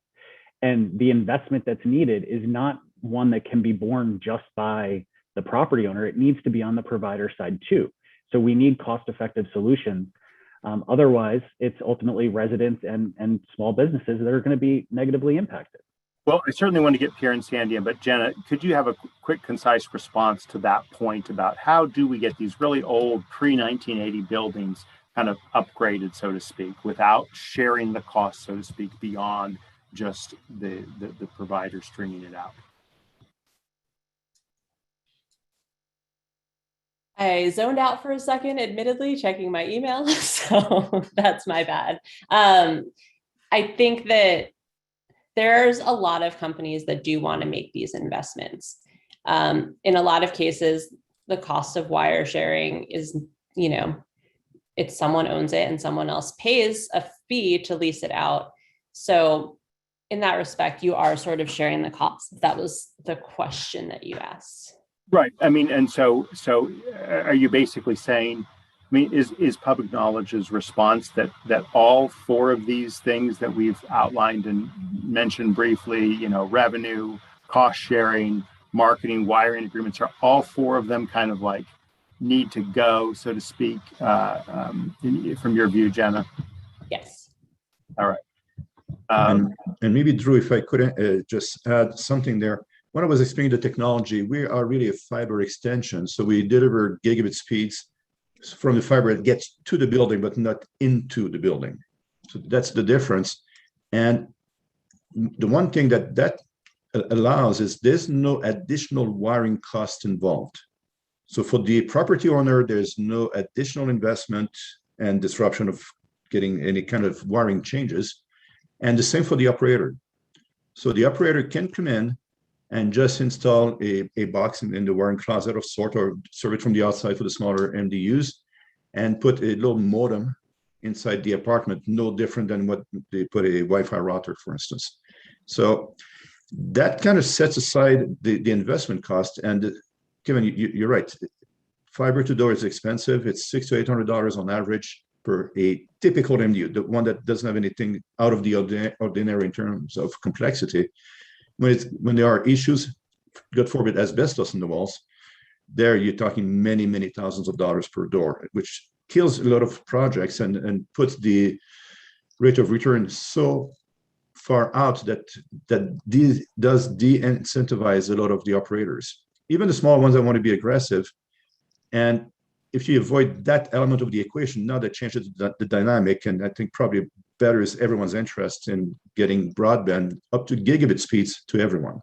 And the investment that's needed is not one that can be borne just by the property owner. It needs to be on the provider side too. So we need cost-effective solutions. Otherwise, it's ultimately residents and small businesses that are going to be negatively impacted. Well, I certainly want to get Pierre and Sandy in, but Jenna, could you have a quick, concise response to that point about how do we get these really old pre-1980 buildings kind of upgraded, so to speak, without sharing the cost, so to speak, beyond just the provider stringing it out? I zoned out for a second, admittedly, checking my email, so that's my bad. I think that there's a lot of companies that do want to make these investments. In a lot of cases, the cost of wire sharing is, it's someone owns it and someone else pays a fee to lease it out. So in that respect, you are sort of sharing the cost. That was the question that you asked. Right. I mean, and so are you basically saying, I mean, is public knowledge's response that all four of these things that we've outlined and mentioned briefly, you know, revenue, cost sharing, marketing, wiring agreements, are all four of them kind of like need to go, so to speak, from your view, Jenna? Yes. All right. And maybe Drew, if I could just add something there. When I was explaining the technology, we are really a fiber extension. So we deliver gigabit speeds from the fiber that gets to the building, but not into the building. So that's the difference. And the one thing that allows is there's no additional wiring cost involved. So for the property owner, there's no additional investment and disruption of getting any kind of wiring changes. And the same for the operator. So the operator can come in and just install a box in the wiring closet of sort, or serve it from the outside for the smaller MDUs, and put a little modem inside the apartment, no different than what they put a Wi-Fi router, for instance. So that kind of sets aside the investment cost. And Kevin, you're right. Fiber to door is expensive. It's $600 to $800 on average per a typical MDU, the one that doesn't have anything out of the ordinary in terms of complexity. When there are issues, God forbid, asbestos in the walls, there you're talking many, many thousands of dollars per door, which kills a lot of projects and puts the rate of return so far out that does de-incentivize a lot of the operators, even the small ones that want to be aggressive. And if you avoid that element of the equation, now that changes the dynamic, and I think probably betters everyone's interest in getting broadband up to gigabit speeds to everyone.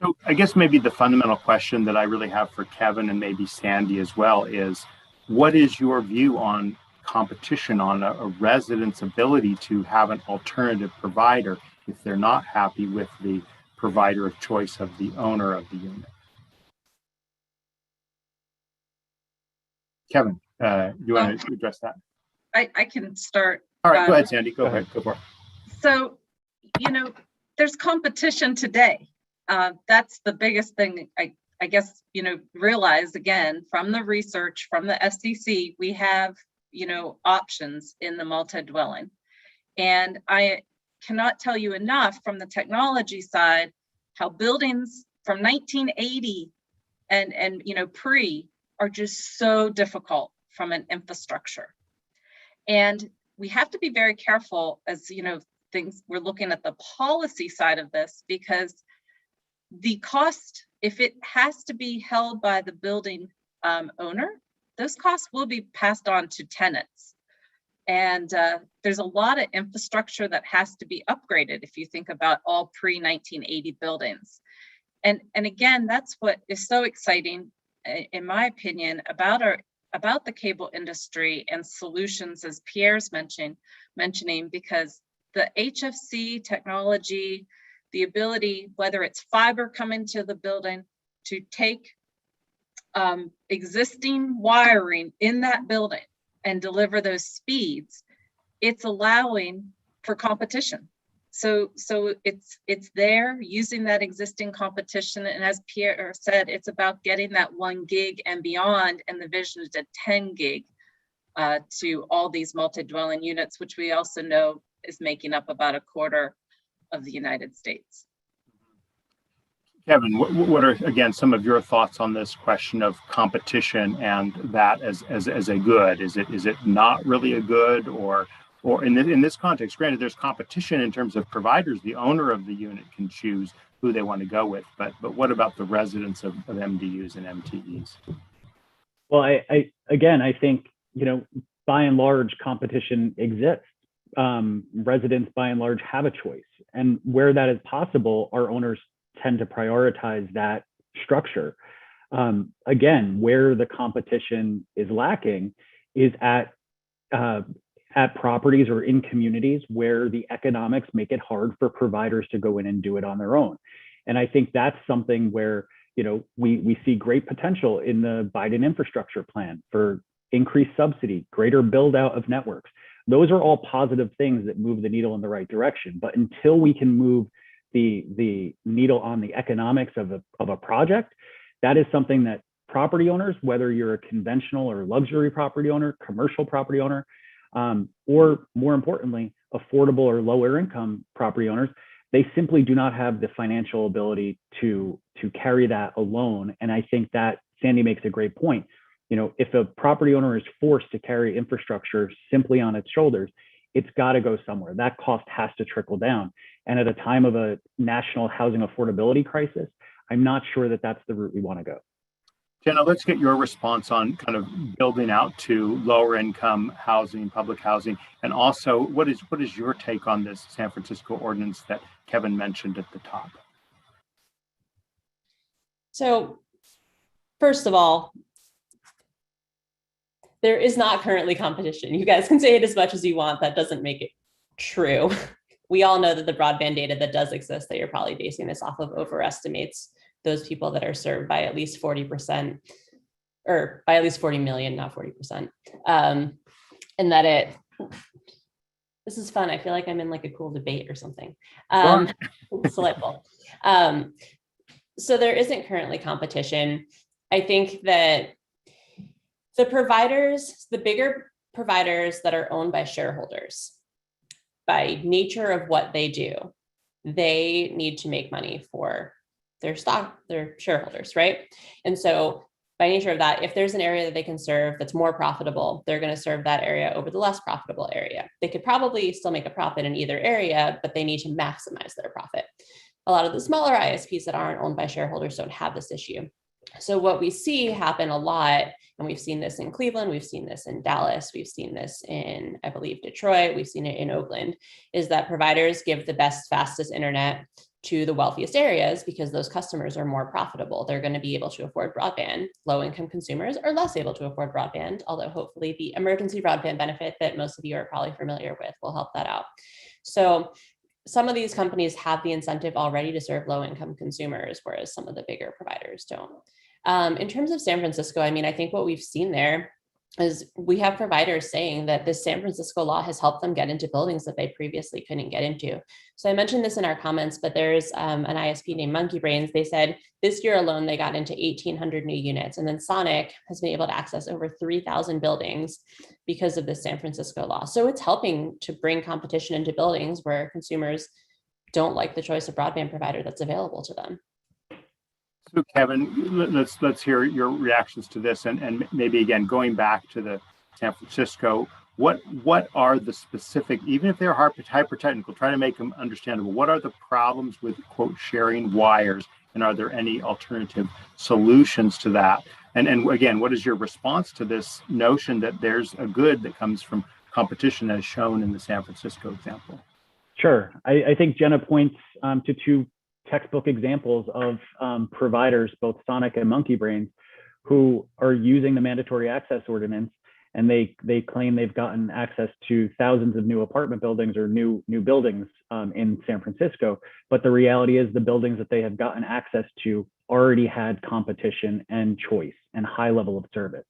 So I guess maybe the fundamental question that I really have for Kevin and maybe Sandy as well is, what is your view on competition, on a resident's ability to have an alternative provider if they're not happy with the provider of choice of the owner of the unit? Kevin, you want to address that? I can start. All right, go ahead, Sandy. Go ahead. Go for it. So, there's competition today. That's the biggest thing I guess, realize again from the research from the SEC, we have, options in the multi-dwelling. And I cannot tell you enough from the technology side, how buildings from 1980 and pre are just so difficult from an infrastructure. And we have to be very careful as, things we're looking at the policy side of this, because the cost, if it has to be held by the building owner, those costs will be passed on to tenants. And there's a lot of infrastructure that has to be upgraded if you think about all pre-1980 buildings. And again, that's what is so exciting, in my opinion, about the cable industry and solutions, as Pierre's mentioning, because the HFC technology, the ability, whether it's fiber coming to the building, to take existing wiring in that building and deliver those speeds, it's allowing for competition. So it's there using that existing competition. And as Pierre said, it's about getting that 1 gig and beyond, and the vision is at 10 gig to all these multi-dwelling units, which we also know is making up about a quarter of the United States. Kevin, what are, again, some of your thoughts on this question of competition and that as a good? Is it not really a good, or in this context, granted, there's competition in terms of providers, the owner of the unit can choose who they want to go with, but what about the residents of MDUs and MTEs? Well, I think, by and large, competition exists. Residents by and large have a choice, and where that is possible, our owners tend to prioritize that structure. Again, where the competition is lacking is at properties or in communities where the economics make it hard for providers to go in and do it on their own. And I think that's something where, we see great potential in the Biden infrastructure plan for increased subsidy, greater build out of networks. Those are all positive things that move the needle in the right direction. But until we can move the needle on the economics of a project, that is something that property owners, whether you're a conventional or luxury property owner, commercial property owner, or more importantly, affordable or lower income property owners, they simply do not have the financial ability to carry that alone. And I think that Sandy makes a great point. You know, if a property owner is forced to carry infrastructure simply on its shoulders, it's got to go somewhere. That cost has to trickle down. And at a time of a national housing affordability crisis, I'm not sure that that's the route we want to go. Jenna, let's get your response on kind of building out to lower income housing, public housing, and also what is your take on this San Francisco ordinance that Kevin mentioned at the top? So, first of all, there is not currently competition. You guys can say it as much as you want. That doesn't make it true. We all know that the broadband data that does exist, that you're probably basing this off of, overestimates those people that are served by at least 40%, or by at least 40 million, not 40%. And that this is fun. I feel like I'm in like a cool debate or something. It's delightful. So there isn't currently competition. I think that the providers, the bigger providers that are owned by shareholders, by nature of what they do, they need to make money for their stock, their shareholders, right? And so by nature of that, if there's an area that they can serve that's more profitable, they're going to serve that area over the less profitable area. They could probably still make a profit in either area, but they need to maximize their profit. A lot of the smaller ISPs that aren't owned by shareholders don't have this issue. So what we see happen a lot, and we've seen this in Cleveland, we've seen this in Dallas, we've seen this in, I believe, Detroit, we've seen it in Oakland, is that providers give the best, fastest internet to the wealthiest areas because those customers are more profitable. They're going to be able to afford broadband. Low-income consumers are less able to afford broadband, although hopefully the emergency broadband benefit that most of you are probably familiar with will help that out. So some of these companies have the incentive already to serve low-income consumers, whereas some of the bigger providers don't. In terms of San Francisco, I mean, I think what we've seen there is we have providers saying that this San Francisco law has helped them get into buildings that they previously couldn't get into. So I mentioned this in our comments, but there's an ISP named Monkey Brains. They said this year alone, they got into 1,800 new units. And then Sonic has been able to access over 3,000 buildings because of this San Francisco law. So it's helping to bring competition into buildings where consumers don't like the choice of broadband provider that's available to them. So Kevin, let's hear your reactions to this, and maybe again going back to the San Francisco. What are the specific, even if they're hyper technical, try to make them understandable. What are the problems with quote sharing wires, and are there any alternative solutions to that? And again, what is your response to this notion that there's a good that comes from competition, as shown in the San Francisco example? Sure, I think Jenna points to two textbook examples of providers, both Sonic and Monkey Brains, who are using the mandatory access ordinance, and they claim they've gotten access to thousands of new apartment buildings or new buildings in San Francisco. But the reality is the buildings that they have gotten access to already had competition and choice and high level of service.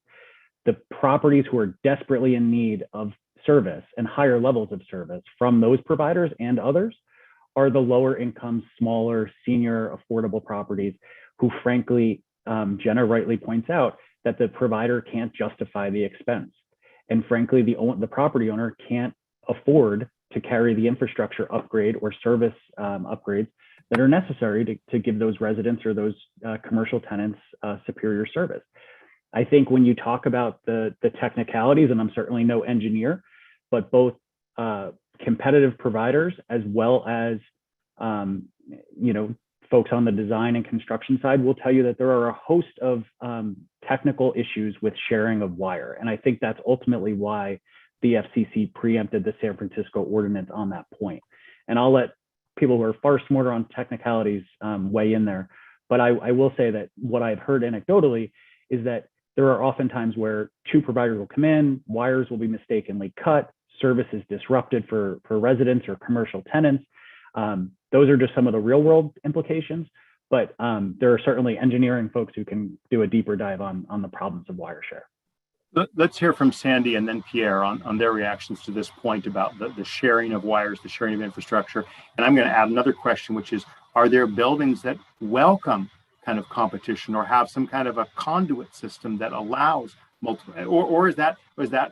The properties who are desperately in need of service and higher levels of service from those providers and others are the lower income, smaller, senior, affordable properties who, frankly, Jenna rightly points out that the provider can't justify the expense. And frankly, the property owner can't afford to carry the infrastructure upgrade or service upgrades that are necessary to give those residents or those commercial tenants superior service. I think when you talk about the technicalities, and I'm certainly no engineer, but both competitive providers as well as folks on the design and construction side will tell you that there are a host of technical issues with sharing of wire. And I think that's ultimately why the FCC preempted the San Francisco ordinance on that point. And I'll let people who are far smarter on technicalities weigh in there. But I will say that what I've heard anecdotally is that there are often times where two providers will come in, wires will be mistakenly cut, service is disrupted for residents or commercial tenants. Those are just some of the real world implications, but there are certainly engineering folks who can do a deeper dive on the problems of wire share. Let's hear from Sandy and then Pierre on their reactions to this point about the sharing of wires, the sharing of infrastructure. And I'm going to add another question, which is, are there buildings that welcome kind of competition or have some kind of a conduit system that allows multiple, or is that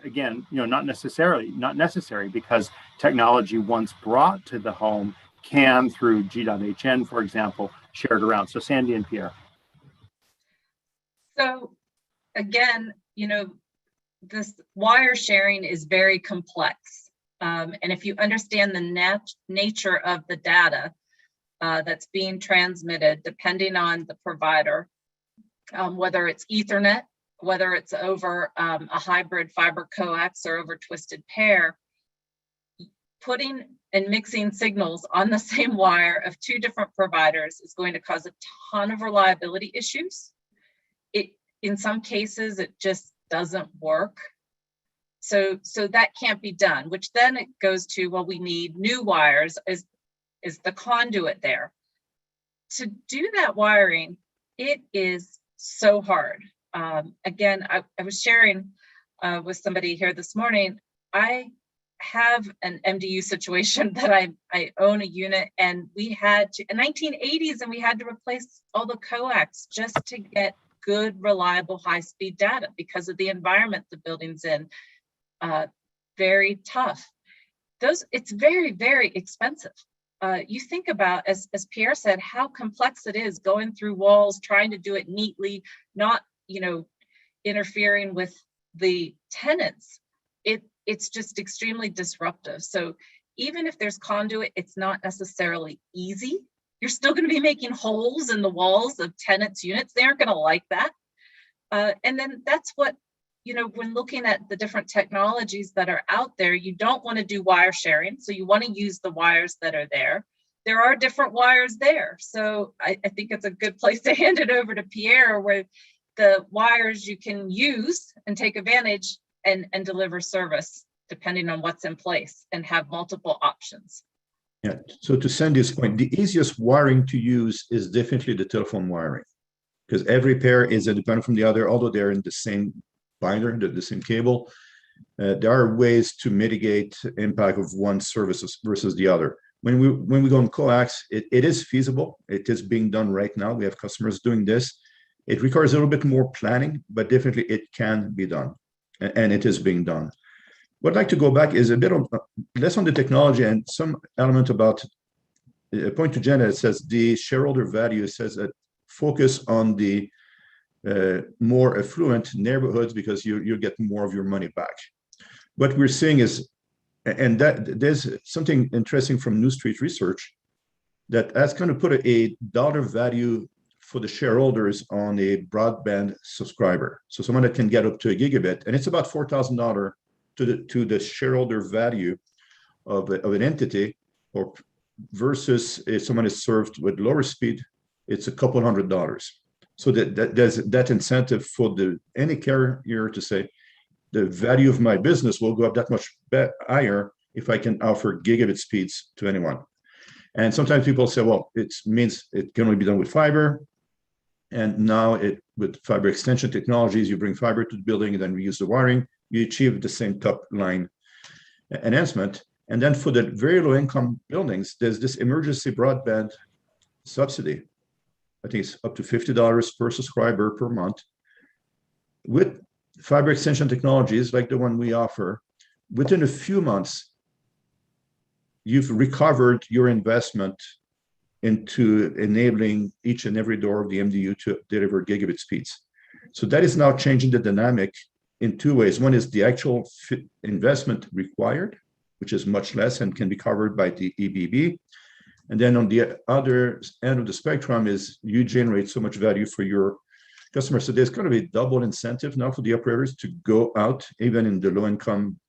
again, not necessary because technology once brought to the home can, through G.hn, for example, share it around. So Sandy and Pierre. So again, this wire sharing is very complex. And if you understand the nature of the data that's being transmitted, depending on the provider, whether it's Ethernet, whether it's over a hybrid fiber coax or over twisted pair, putting and mixing signals on the same wire of two different providers is going to cause a ton of reliability issues. In some cases, it just doesn't work. So that can't be done, which then it goes to, well, we need new wires. Is the conduit there? To do that wiring, it is so hard. Again, I was sharing with somebody here this morning. I have an MDU situation that I own a unit, and we had to, in 1980s, and we had to replace all the coax just to get good, reliable, high-speed data because of the environment the building's in. Very tough. It's very, very expensive. You think about, as Pierre said, how complex it is going through walls, trying to do it neatly, not interfering with the tenants. It's just extremely disruptive. So even if there's conduit, it's not necessarily easy. You're still going to be making holes in the walls of tenants' units. They aren't going to like that. And then that's what, when looking at the different technologies that are out there, you don't want to do wire sharing. So you want to use the wires that are there. There are different wires there. So I think it's a good place to hand it over to Pierre, where the wires you can use and take advantage and deliver service depending on what's in place and have multiple options. Yeah, so to Sandy's point, the easiest wiring to use is definitely the telephone wiring, because every pair is independent from the other, although they're in the same binder, the same cable. There are ways to mitigate impact of one service versus the other. When we go on coax, it is feasible. It is being done right now. We have customers doing this. It requires a little bit more planning, but definitely it can be done, and it is being done. What I'd like to go back is a bit less on the technology and some element about a point to Jenna. It says the shareholder value says that focus on the more affluent neighborhoods because you get more of your money back. What we're seeing is, and that there's something interesting from New Street Research that has kind of put a dollar value for the shareholders on a broadband subscriber. So someone that can get up to a gigabit, and it's about $4,000 to the shareholder value of an entity, or versus if someone is served with lower speed, it's a couple $100. So there's that incentive for any carrier to say the value of my business will go up that much higher if I can offer gigabit speeds to anyone. And sometimes people say, well, it means it can only be done with fiber. And now with fiber extension technologies, you bring fiber to the building and then reuse the wiring, you achieve the same top line enhancement. And then for the very low income buildings, there's this emergency broadband subsidy. I think it's up to $50 per subscriber per month. With fiber extension technologies like the one we offer, within a few months, you've recovered your investment into enabling each and every door of the MDU to deliver gigabit speeds. So that is now changing the dynamic in two ways. One is the actual investment required, which is much less and can be covered by the EBB. And then on the other end of the spectrum is you generate so much value for your customers. So there's kind of a double incentive now for the operators to go out, even in the low income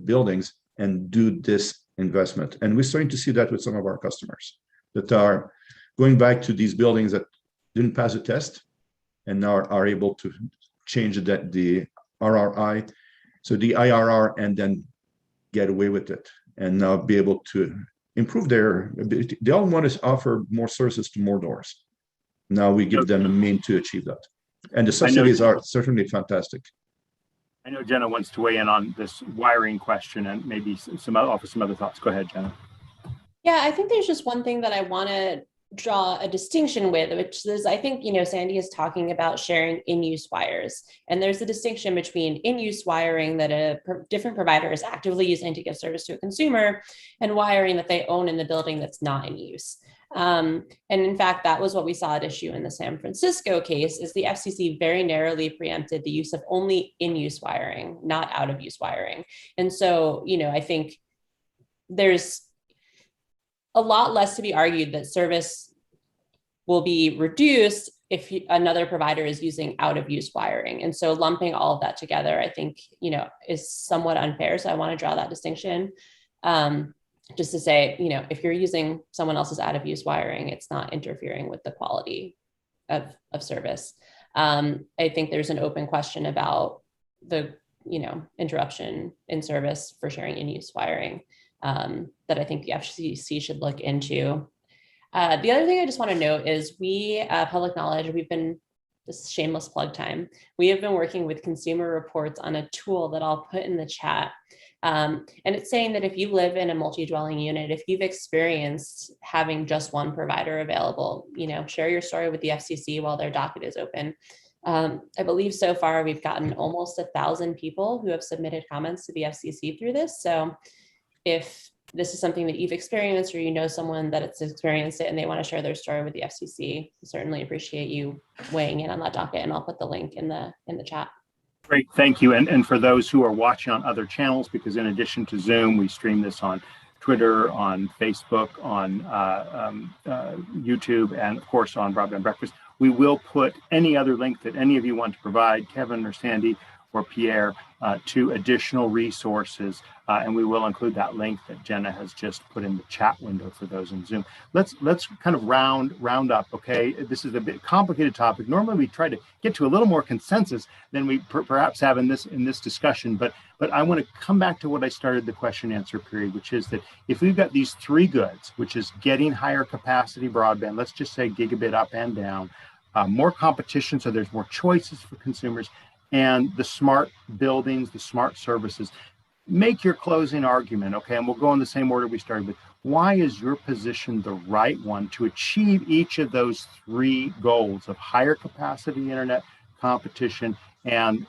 buildings, and do this investment. And we're starting to see that with some of our customers that are going back to these buildings that didn't pass a test and now are able to change the RRI, so the IRR, and then get away with it and now be able to improve their ability. They all want to offer more services to more doors. Now we give them a mean to achieve that. And the subsidies are certainly fantastic. I know Jenna wants to weigh in on this wiring question and maybe offer some other thoughts. Go ahead, Jenna. Yeah, I think there's just one thing that I want to draw a distinction with, which is, I think, Sandy is talking about sharing in-use wires. And there's a distinction between in-use wiring that a different provider is actively using to give service to a consumer and wiring that they own in the building that's not in use. And in fact, that was what we saw at issue in the San Francisco case, is the FCC very narrowly preempted the use of only in-use wiring, not out-of-use wiring. And so, I think there's a lot less to be argued that service will be reduced if another provider is using out-of-use wiring. And so lumping all of that together, I think, is somewhat unfair. So I want to draw that distinction. Just to say, if you're using someone else's out-of-use wiring, it's not interfering with the quality of service. I think there's an open question about the, interruption in service for sharing in-use wiring that I think the FCC should look into. The other thing I just want to note is we, public knowledge, this shameless plug time, we have been working with Consumer Reports on a tool that I'll put in the chat. And it's saying that if you live in a multi-dwelling unit, if you've experienced having just one provider available, share your story with the FCC while their docket is open. I believe so far we've gotten almost 1,000 people who have submitted comments to the FCC through this. So if this is something that you've experienced, or someone that has experienced it and they want to share their story with the FCC, certainly appreciate you weighing in on that docket, and I'll put the link in the chat. Great, thank you. And for those who are watching on other channels, because in addition to Zoom, we stream this on Twitter, on Facebook, on YouTube, and of course on Broadband Breakfast. We will put any other link that any of you want to provide, Kevin or Sandy or Pierre, to additional resources. And we will include that link that Jenna has just put in the chat window for those in Zoom. Let's kind of round up, okay? This is a bit complicated topic. Normally we try to get to a little more consensus than we perhaps have in this discussion, but I want to come back to what I started the question answer period, which is that if we've got these three goods, which is getting higher capacity broadband, let's just say gigabit up and down, more competition, so there's more choices for consumers, and the smart buildings, the smart services. Make your closing argument, okay? And we'll go in the same order we started with. Why is your position the right one to achieve each of those three goals of higher capacity internet, competition, and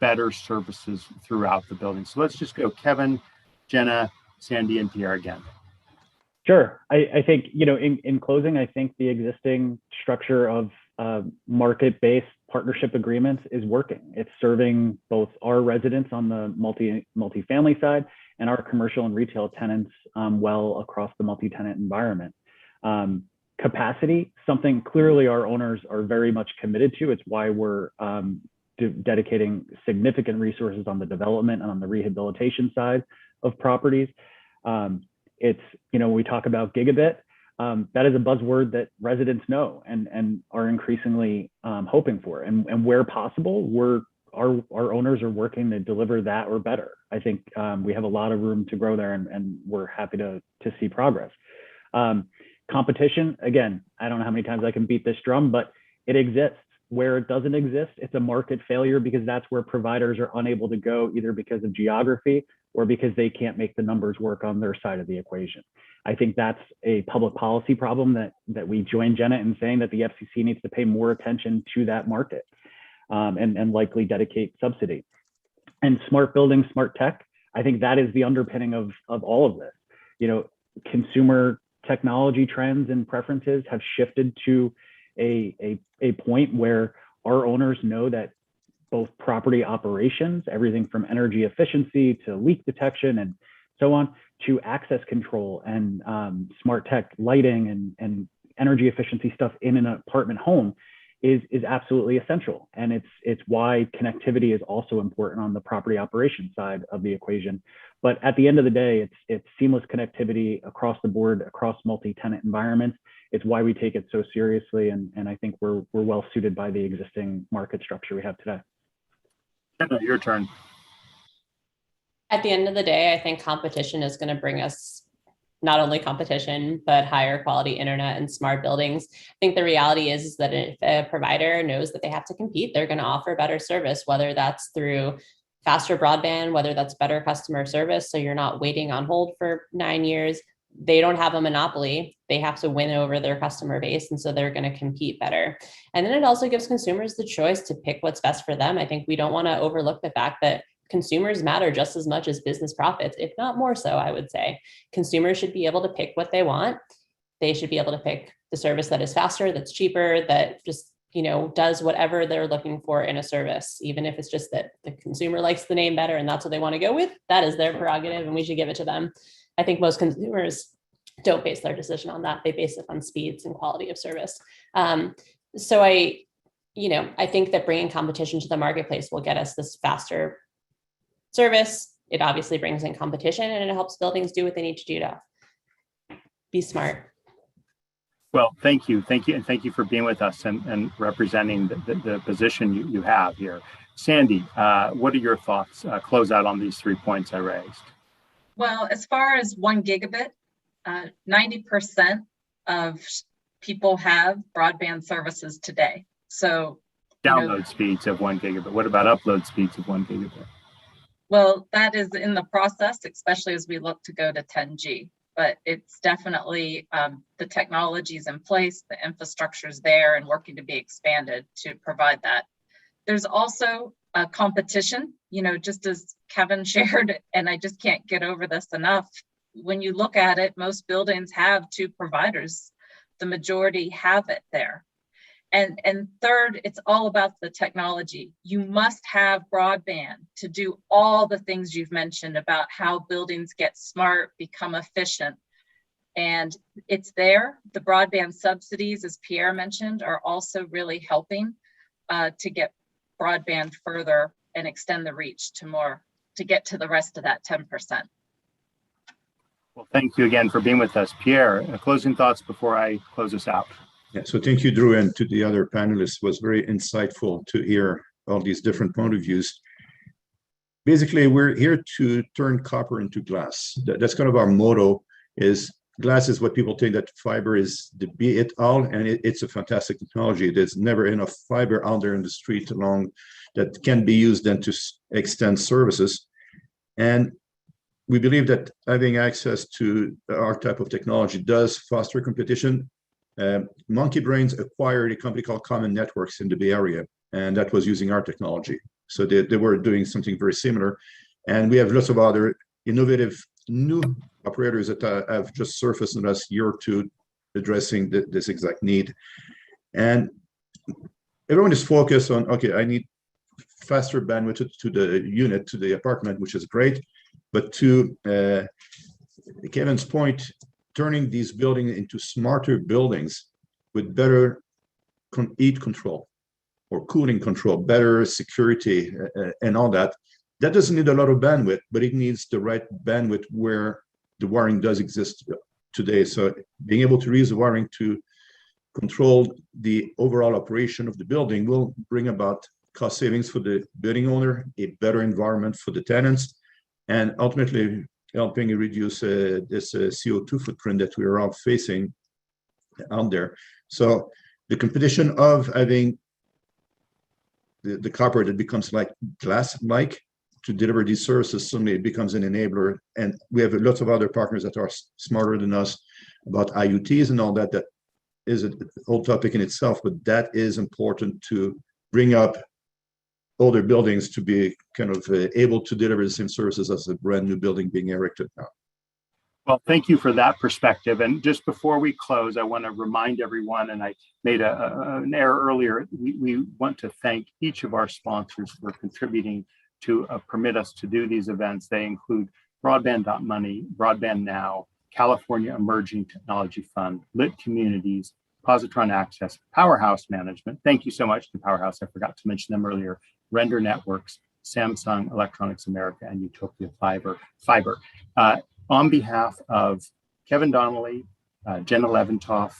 better services throughout the building? So let's just go Kevin, Jenna, Sandy, and Pierre again. Sure. I think, in closing, I think the existing structure of market-based partnership agreements is working. It's serving both our residents on the multifamily side and our commercial and retail tenants well across the multi-tenant environment. Capacity, something clearly our owners are very much committed to. It's why we're dedicating significant resources on the development and on the rehabilitation side of properties. It's, we talk about gigabit. That is a buzzword that residents know and are increasingly hoping for. And where possible, our owners are working to deliver that or better. I think we have a lot of room to grow there, and we're happy to see progress. Competition, again, I don't know how many times I can beat this drum, but it exists. Where it doesn't exist, it's a market failure, because that's where providers are unable to go, either because of geography or because they can't make the numbers work on their side of the equation. I think that's a public policy problem that we join Jenna in saying that the FCC needs to pay more attention to that market and likely dedicate subsidy. And smart buildings, smart tech, I think that is the underpinning of all of this. Consumer technology trends and preferences have shifted to a point where our owners know that both property operations, everything from energy efficiency to leak detection and so on, to access control and smart tech lighting and energy efficiency stuff in an apartment home is absolutely essential. And it's why connectivity is also important on the property operation side of the equation. But at the end of the day, it's seamless connectivity across the board, across multi-tenant environments. It's why we take it so seriously. And I think we're well suited by the existing market structure we have today. Jenna, your turn. At the end of the day, I think competition is going to bring us not only competition, but higher quality internet and smart buildings. I think the reality is that if a provider knows that they have to compete, they're going to offer better service, whether that's through faster broadband, whether that's better customer service, so you're not waiting on hold for 9 years. They don't have a monopoly. They have to win over their customer base. And so they're going to compete better. And then it also gives consumers the choice to pick what's best for them. I think we don't want to overlook the fact that consumers matter just as much as business profits, if not more so, I would say. Consumers should be able to pick what they want. They should be able to pick the service that is faster, that's cheaper, that just, does whatever they're looking for in a service, even if it's just that the consumer likes the name better and that's what they want to go with. That is their prerogative and we should give it to them. I think most consumers don't base their decision on that. They base it on speeds and quality of service. So I think that bringing competition to the marketplace will get us this faster service. It obviously brings in competition and it helps buildings do what they need to do to be smart. Well, thank you. And thank you for being with us and representing the position you have here. Sandy, what are your thoughts? Close out on these 3 points I raised. Well, as far as 1 gigabit, 90% of people have broadband services today. So download speeds of 1 gigabit. What about upload speeds of 1 gigabit? Well, that is in the process, especially as we look to go to 10G. But it's definitely the technology is in place, the infrastructure is there and working to be expanded to provide that. There's also a competition, just as Kevin shared, and I just can't get over this enough. When you look at it, most buildings have 2 providers. The majority have it there. And third, it's all about the technology. You must have broadband to do all the things you've mentioned about how buildings get smart, become efficient. And it's there. The broadband subsidies, as Pierre mentioned, are also really helping to get broadband further and extend the reach to get to the rest of that 10%. Well, thank you again for being with us. Pierre, closing thoughts before I close us out. Yeah, so thank you, Drew, and to the other panelists. It was very insightful to hear all these different point of views. Basically, we're here to turn copper into glass. That's kind of our motto. Is glass is what people think that fiber is the be it all, and it's a fantastic technology. There's never enough fiber out there in the street along that can be used then to extend services. And we believe that having access to our type of technology does foster competition. Monkey Brains acquired a company called Common Networks in the Bay Area, and that was using our technology. So they were doing something very similar. And we have lots of other innovative new operators that have just surfaced in the last year or two addressing this exact need. And everyone is focused on, okay, I need faster bandwidth to the unit, to the apartment, which is great. But to Kevin's point, turning these buildings into smarter buildings with better heat control or cooling control, better security and all that, that doesn't need a lot of bandwidth, but it needs the right bandwidth where the wiring does exist today. So being able to reuse the wiring to control the overall operation of the building will bring about cost savings for the building owner, a better environment for the tenants, and ultimately helping reduce this CO2 footprint that we are all facing out there. So the competition of having the copper that becomes like glass-like to deliver these services suddenly becomes an enabler. And we have lots of other partners that are smarter than us about IoTs and all that. That is a whole topic in itself, but that is important to bring up older buildings to be kind of able to deliver the same services as a brand new building being erected now. Well, thank you for that perspective. And just before we close, I want to remind everyone, and I made an error earlier, we want to thank each of our sponsors for contributing to permit us to do these events. They include Broadband.money, Broadband Now, California Emerging Technology Fund, Lit Communities, Positron Access, Powerhouse Management. Thank you so much to Powerhouse. I forgot to mention them earlier. Render Networks, Samsung Electronics America, and Utopia Fiber. On behalf of Kevin Donnelly, Jenna Leventoff,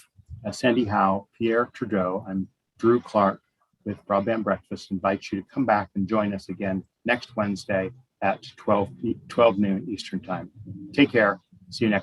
Sandy Howe, Pierre Trudeau, I'm Drew Clark with Broadband Breakfast. Invite you to come back and join us again next Wednesday at 12 noon Eastern Time. Take care. See you next